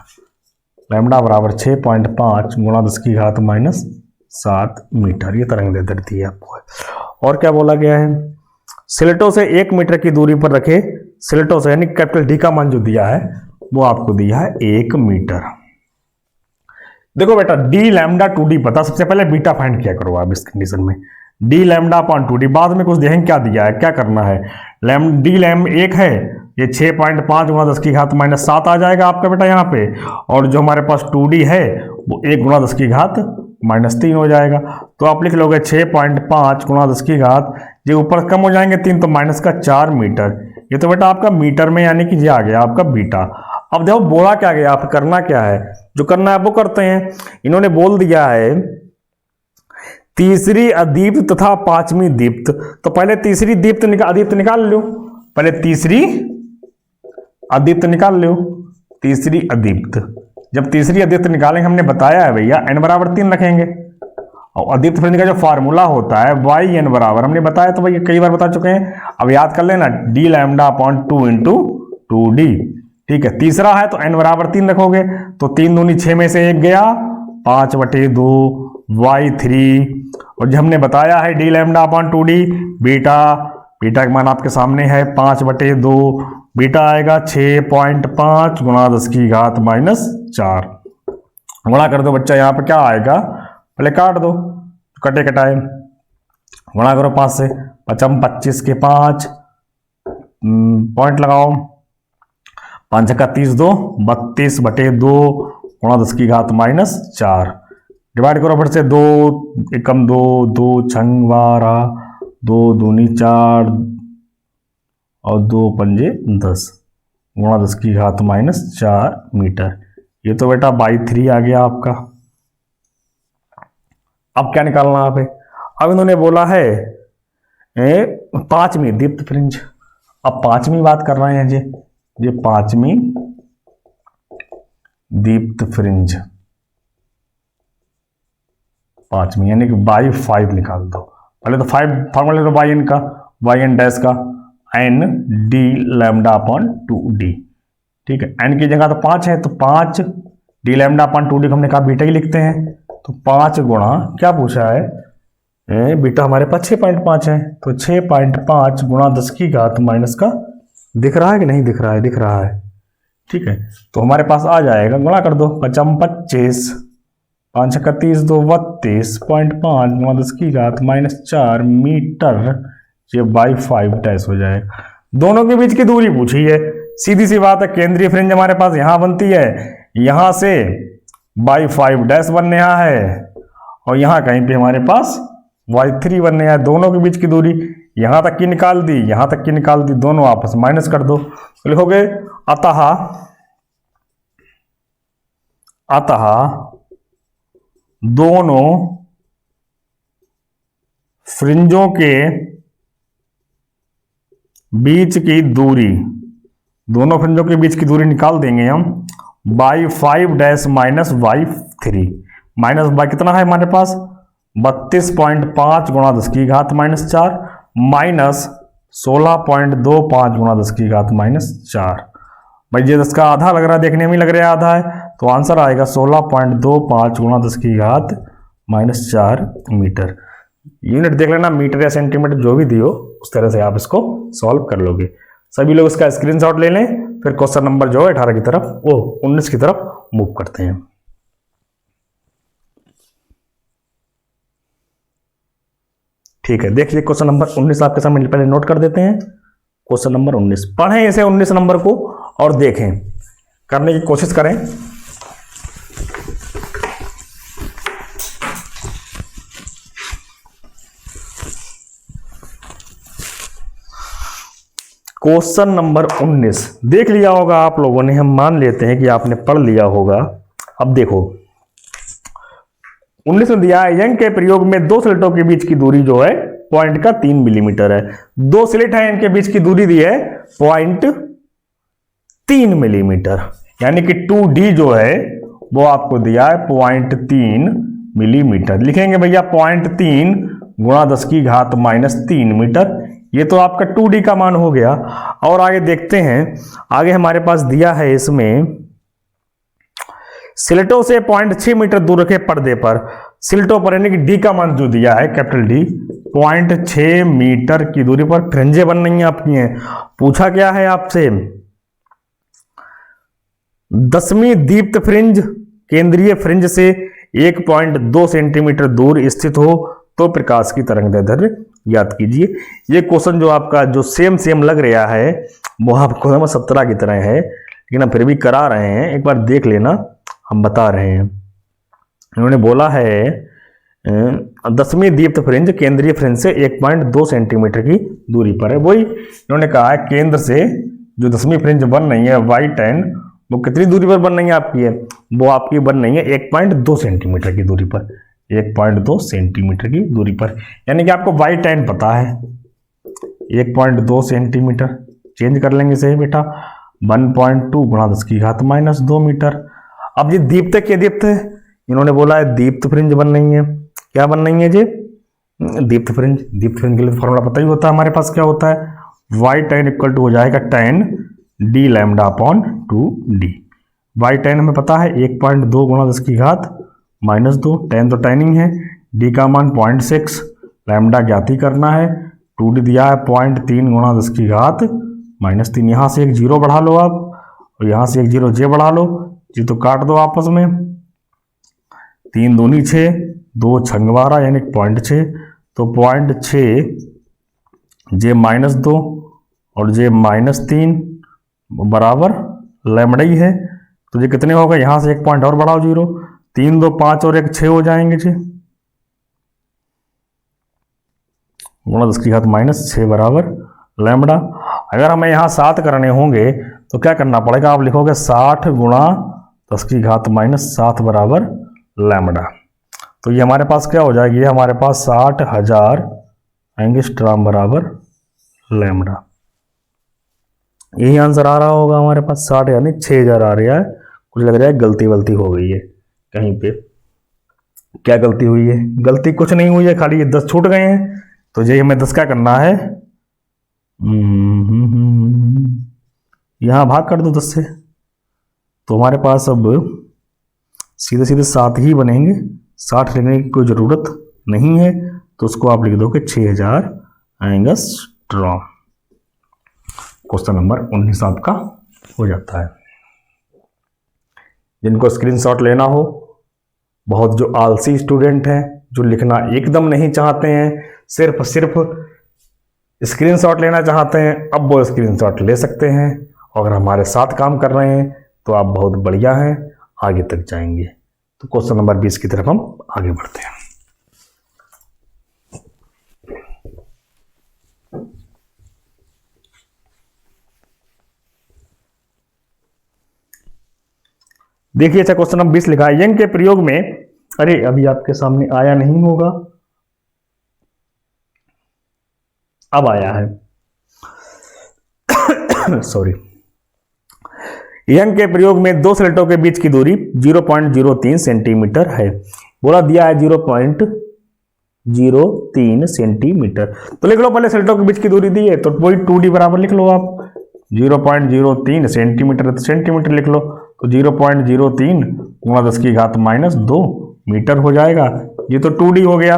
लैम्डा बराबर 6.5 गुणा 10 की घात -7 मीटर, ये तरंगदैर्ध्य दी है आपको। और क्या बोला गया है, स्लेटों से 1 मीटर की दूरी पर रखे, स्लेटों से यानी कैपिटल डी का मान जो दिया है वो आपको दिया है 1 मीटर। देखो बेटा, डी लैम्डा 2D पता, सबसे पहले बीटा फाइंड किया करो आप इस कंडीशन में, डी लैम्डा अपॉन 2D। बाद में कुछ देखेंगे क्या दिया है, क्या करना है, डी लैम 1 है, ये 6.5 गुणा 10 की घात -7 आ जाएगा आपका बेटा यहाँ पे, और जो हमारे पास 2D है वो 1 गुणा 10 की घात -3 हो जाएगा। तो आप लिख लोगे 6.5 गुणा 10 की घात, ये ऊपर कम हो जाएंगे 3 तो -4 मीटर, ये तो बेटा आपका मीटर में, यानी कि ये आ गया आपका बीटा। अब देखो बोला क्या गया, आप करना क्या है, जो करना है वो करते हैं। इन्होंने बोल दिया है तीसरी अदीप्त तथा 5वीं दीप्त, तो पहले तीसरी अदीप्त निकाल लो, पहले तीसरी अदीप्त निकाल लो, तीसरी अदीप्त। जब तीसरी अदीप्त निकालेंगे, हमने बताया है भैया n बराबर 3 रखेंगे, और अदीप्त फ्रिंज का जो फार्मूला होता है yn बराबर, हमने बताया तो भैया कई बार बता चुके हैं, अब याद कर लेना, डी लैम्डा अपॉन 2 × 2D। ठीक है, तीसरा है तो n बराबर 3 रखोगे, तो 3 दूनी 6 में से 1 गया, 5/2 y3, और जो हमने बताया है D lambda upon 2D, beta का मान आपके सामने है 5/2, बीटा आएगा 6.5 गुणा 10 की घात -4। गुणा कर दो बच्चा, यहाँ पे क्या आएगा, पहले काट दो, कटे कटाए, गुणा करो 5 से, 25 के 5, पॉइंट लगाओ, 5 का 30, 2 32/2 गुणा 10 की घात -4, डिवाइड करो फिर से, 2 एकम 2, 2 छंग 12, 2 दूनी 4 और 2 पंजे 10 गुणा 10 की घात माइनस 4 मीटर। ये तो बेटा बाई 3 आ गया आपका। अब क्या निकालना है? अब इन्होंने बोला है 5वीं दीप्त फ्रिंज। अब 5वीं बात कर रहे हैं जी, ये 5वीं दीप्त फ्रिंज, 5वीं यानी कि बाई 5 निकाल दो। पहले तो 5 फॉर्मूला तो वाई एन का, वाई एन डैश का N D lambda upon 2d। ठीक है, एन की जगह तो 5 है तो 5 डी लैम्डा अपॉन 2d को हमने कहा बीटा ही लिखते हैं। तो 5 गुणा क्या पूछा है, बीटा हमारे पास 6.5 है, तो 6.5 गुणा 10 की घात माइनस का, दिख रहा है कि नहीं दिख रहा है? दिख रहा है। ठीक है, तो हमारे पास आ जाएगा, गुणा कर दो, 25, 5 31 2 32.5 गुणा 10 की घात माइनस 4 मीटर, ये बाई 5 डैश हो जाएगा। दोनों के बीच की दूरी पूछी है, सीधी सी बात है, केंद्रीय फ्रिंज हमारे पास यहां बनती है, यहां से बाई 5 डैश बनने है और यहां कहीं पे हमारे पास y3 बनने है। दोनों के बीच की दूरी यहां तक की निकाल दी, यहां तक की निकाल दी, दोनों आपस में माइनस कर दो, तो लिखोगे अतः दोनों फ्रिंजों के बीच की दूरी, दोनों फ्रिंजों के बीच की दूरी निकाल देंगे हम, by 5 dash minus by 3, minus by कितना है हमारे पास 32.5 गुणा 10 की घात माइनस 4 माइनस 16.25 गुणा 10 की घात माइनस 4। भाई ये 10 का आधा लग रहा है, देखने में लग रहा है आधा है, तो आंसर आएगा 16.25 गुणा 10 की घात माइनस 4 मीटर। यूनिट देख लेना, मीटर या सेंटीमीटर जो भी दियो उस तरह से आप इसको सॉल्व कर लोगे। सभी लोग इसका स्क्रीनशॉट ले लें, फिर क्वेश्चन नंबर जो है 18 की तरफ, 19 की तरफ मूव करते हैं। ठीक है, देखिए क्वेश्चन नंबर 19 आपके सामने पहले नोट कर देते हैं। क्वेश्चन नंबर 19 पढ़ें इसे, 19 नंबर को, और देखें, करने की कोशिश करें। क्वेश्चन नंबर 19 देख लिया होगा आप लोगों ने, हम मान लेते हैं कि आपने पढ़ लिया होगा। अब देखो 19 में दिया है, यंग के प्रयोग में 2 स्लिटों के बीच की दूरी जो है पॉइंट का 3 मिलीमीटर है। 2 स्लिट है, इनके बीच की दूरी दी है 0.3 मिलीमीटर, यानी कि 2d जो है वो आपको दिया है 0.3 मिलीमीटर। लिखेंगे भैया 0.3 गुणा 10 की घात माइनस 3 मीटर, ये तो आपका 2d का मान हो गया। और आगे देखते हैं, आगे हमारे पास दिया है इसमें स्लिटों से 0.6 मीटर दूर रखे पर्दे पर, स्लिटों पर यानी कि d का मान जो दिया है कैपिटल D, 0.6 मीटर की दूरी पर फ्रिंजें बन रही हैं आपकी हैं। पूछा क्या है आपसे, 10वीं दीप्त फ्रिंज केंद्रीय फ्रिंज से 1.2 सेंटीमीटर दूर स्थित हो तो प्रकाश की तरंगदैर्ध्य याद कीजिए। ये क्वेश्चन जो आपका जो सेम लग रहा है वो आपको 17 की तरह है, लेकिन हम फिर भी करा रहे हैं, एक बार देख लेना, हम बता रहे हैं। इन्होंने बोला है 10वीं दीप्त फ्रिंज केंद्रीय फ्रिंज से 1.2 सेंटीमीटर की दूरी पर है। वही इन्होंने कहा है केंद्र से जो 10वीं फ्रिंज बन रही है y10, वो कितनी दूरी पर बन रही है आपकी है, वो आपकी बन रही है 1.2 सेंटीमीटर की दूरी पर, 1.2 सेंटीमीटर की दूरी पर, यानी कि आपको y10 पता है 1.2 सेंटीमीटर, चेंज कर लेंगे से बेटा 1.2 गुणा 10 की घात माइनस 2 मीटर। अब ये दीप्त के दीप्त है, इन्होंने बोला है दीप्त फ्रिंज बन रही है, क्या बन रही है जी दीप्त फ्रिंज। दीप्त फ्रिंज के लिए फॉर्मूला पता ही होता है हमारे पास, क्या होता है y10 इक्वल टू हो जाएगा 10 d lambda upon 2d। y10 हमें पता है 1.2 गुणा 10 की घात माइनस 2, 10 तो 10 ही है, d का मान 0.6, लैम्डा ज्ञात ही करना है, 2d दिया है 0.3 गुणा 10 की घात माइनस 3। यहाँ से एक जीरो बढ़ा लो आप, और यहाँ से एक जीरो जे बढ़ा लो, जी तो काट दो आपस में, 3 दूनी 6, 2 छंग 12 यानी 0.6, तो 0.6 जे माइनस 2 और जे माइनस 3 बराबर लैम्डा ही है, तो ये कितने होगा, यहाँ से एक पॉइंट और बढ़ाओ जीरो, 3 2 5 और 1 6 हो जाएंगे जी, गुणा 10 की घात -6 बराबर लैम्बडा। अगर हमें यहाँ 7 करने होंगे तो क्या करना पड़ेगा, आप लिखोगे 60 गुणा 10 की घात -7 बराबर लैम्बडा। तो ये हमारे पास क्या हो जाएगी, हमारे पास 60,000 एंगस्ट्रॉम बराबर लैम्बडा। यही आंसर आ रहा होगा हमारे पास, 60 यानी 6000 आ रहा है। कुछ लग रहा है गलती होगी है कहीं पे। क्या गलती हुई है, गलती कुछ नहीं हुई है, खाली ये 10 छूट गए हैं। तो ये हमें 10 क्या करना है, यहां भाग कर दो 10 से, तो हमारे पास अब सीधे सीधे 7 ही बनेंगे, 60 लिखने की कोई ज़रूरत नहीं है। तो उसको आप लिख दो कि 6000 एंगस्ट्रॉम। क्वेश्चन नंबर 19 आपका हो जाता है। जिनको स्क्रीनशॉट लेना हो, बहुत जो आलसी स्टूडेंट हैं, जो लिखना एकदम नहीं चाहते हैं, सिर्फ स्क्रीनशॉट लेना चाहते हैं, अब वो स्क्रीनशॉट ले सकते हैं। और अगर हमारे साथ काम कर रहे हैं तो आप बहुत बढ़िया हैं, आगे तक जाएंगे। तो क्वेश्चन नंबर 20 की तरफ हम आगे बढ़ते हैं। देखिए, अच्छा क्वेश्चन नंबर 20 लिखा है, यंग के प्रयोग में, अरे अभी आपके सामने आया नहीं होगा, अब आया है सॉरी। यंग के प्रयोग में 2 स्लेटों के बीच की दूरी 0.03 सेंटीमीटर है। बोला दिया है 0.03 सेंटीमीटर। तो लिख लो, पहले स्लेटों के बीच की दूरी दी है तो वही 2d बराबर लिख लो आप। 0.03 सेंटीमीटर है तो सेंटीमीटर लिख लो, तो 0.03 गुणा 10 की घात -2 मीटर हो जाएगा। ये तो 2d हो गया।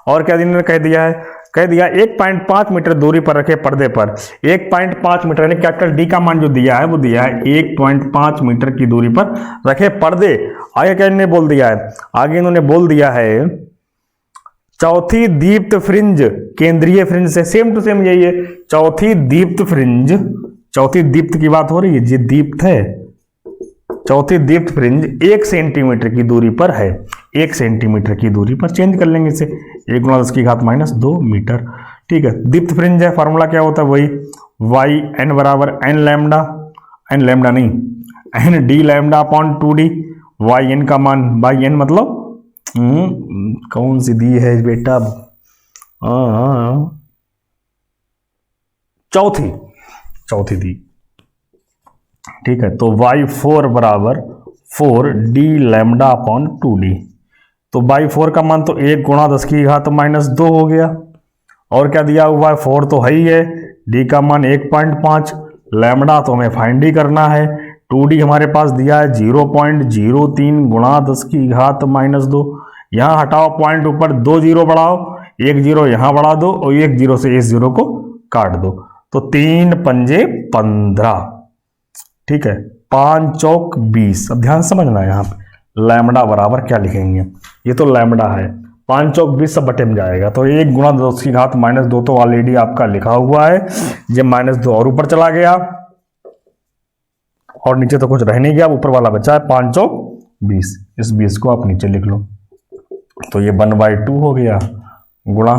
और क्या इन्होंने कह दिया है, कह दिया 1.5 मीटर दूरी पर रखे पर्दे पर 1.5 मीटर यानी कैपिटल डी का मान जो दिया है वो दिया है 1.5 मीटर की दूरी पर रखे पर्दे। आगे क्या इन्होंने बोल दिया है, आगे इन्होंने बोल दिया है चौथी दीप्त फ्रिंज केंद्रीय फ्रिंज से सेम टू सेम यही है। चौथी दीप्त फ्रिंज, चौथी दीप्त की बात हो रही है, ये दीप्त है। चौथी दीप्त फ्रिंज 1 सेंटीमीटर की दूरी पर है। 1 सेंटीमीटर की दूरी पर, चेंज कर लेंगे इसे, 1 गुणा 10 की घात -2 मीटर। ठीक है, दीप्त फ्रिंज है, फार्मूला क्या होता है वही वाई एन बराबर एन लैम्डा, एन लैम्डा नहीं N D lambda upon 2d। Y N का मान, वाई एन मतलब कौन सी दी है बेटा, चौथी दी। ठीक है, तो y4 बराबर 4d लैम्डा अपॉन 2d। तो y4 का मान तो 1 गुणा 10 की घात -2 हो गया। और क्या दिया हुआ है, 4 तो है ही है, d का मान 1.5, लैम्डा तो हमें फाइंड ही करना है। 2d हमारे पास दिया है 0.03 गुणा 10 की घात -2। यहाँ हटाओ पॉइंट, ऊपर 2 0 बढ़ाओ, 1 0 यहाँ बढ़ा दो और 1 0 से इस 0 को काट दो, तो 3 पंजे 15। ठीक है, 5 चौक 20। अब ध्यान समझना है, यहाँ पे लैम्डा बराबर क्या लिखेंगे, ये तो लैम्डा है, 5 चौक 20 सब बटे में जाएगा। तो 1 गुणा 10 की घात -2 तो ऑलरेडी आपका लिखा हुआ है, ये -2 और ऊपर चला गया और नीचे तो कुछ रह नहीं गया, ऊपर वाला बचा है 5 चौक 20। इस 20 को आप नीचे लिख लो, तो ये 1/2 हो गया, गुणा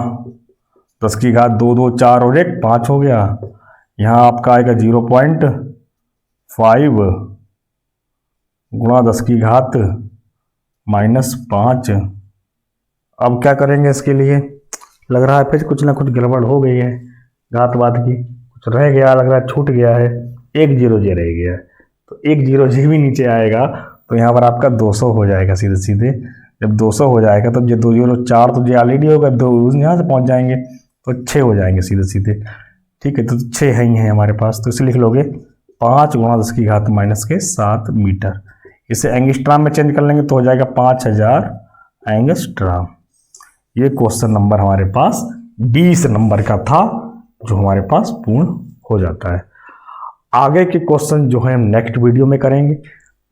10 की घात 2 2 4 और 1 5 हो गया। यहाँ आपका आएगा 0.5 गुणा 10 की घात -5। अब क्या करेंगे इसके लिए, लग रहा है फिर कुछ ना कुछ गड़बड़ हो गई है, घात बात की कुछ रह गया, लग रहा है छूट गया है, 1 0 जे रह गया, तो 1 0 जे भी नीचे आएगा, तो यहाँ पर आपका 200 हो जाएगा सीधे सीधे। जब 200 हो जाएगा तब ये 2 0 4 तो ये ऑलरेडी होगा, 2 यहाँ से पहुँच जाएंगे तो 6 हो जाएंगे सीधे सीधे। ठीक है, तो 6 है ही है हमारे पास, तो इसे लिख लोगे 5 गुणा 10 की घात -7 मीटर। इसे एंगस्ट्राम में चेंज कर लेंगे तो हो जाएगा 5000 एंगस्ट्राम। ये क्वेश्चन नंबर हमारे पास 20 नंबर का था, जो हमारे पास पूर्ण हो जाता है। आगे के क्वेश्चन जो है हम नेक्स्ट वीडियो में करेंगे,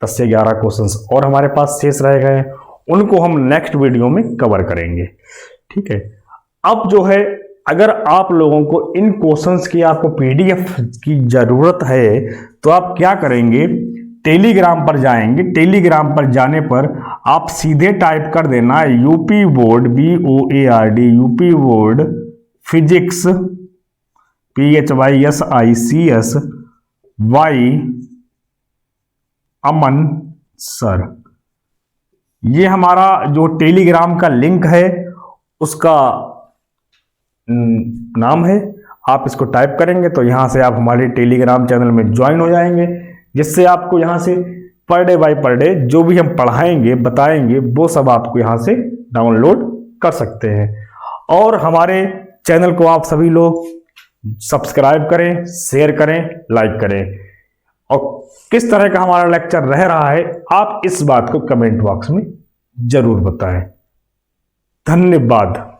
10 से 11 क्वेश्चंस और हमारे पास शेष रह गए, उनको हम नेक्स्ट वीडियो में कवर करेंगे। ठीक है, अब जो है अगर आप लोगों को इन क्वेश्चंस की आपको पीडीएफ की जरूरत है तो आप क्या करेंगे, टेलीग्राम पर जाएंगे, टेलीग्राम पर जाने पर आप सीधे टाइप कर देना UP board BOARD UP board physics PHYSICSY अमन सर। ये हमारा जो टेलीग्राम का लिंक है उसका नाम है। आप इसको टाइप करेंगे तो यहां से आप हमारे टेलीग्राम चैनल में ज्वाइन हो जाएंगे, जिससे आपको यहां से per day bye per day जो भी हम पढ़ाएंगे बताएंगे वो सब आपको यहां से डाउनलोड कर सकते हैं। और हमारे चैनल को आप सभी लोग सब्सक्राइब करें, शेयर करें, लाइक करें। और किस तरह का हमारा लेक्चर रह रहा है आप इस बात को कमेंट बॉक्स में जरूर बताएं। धन्यवाद।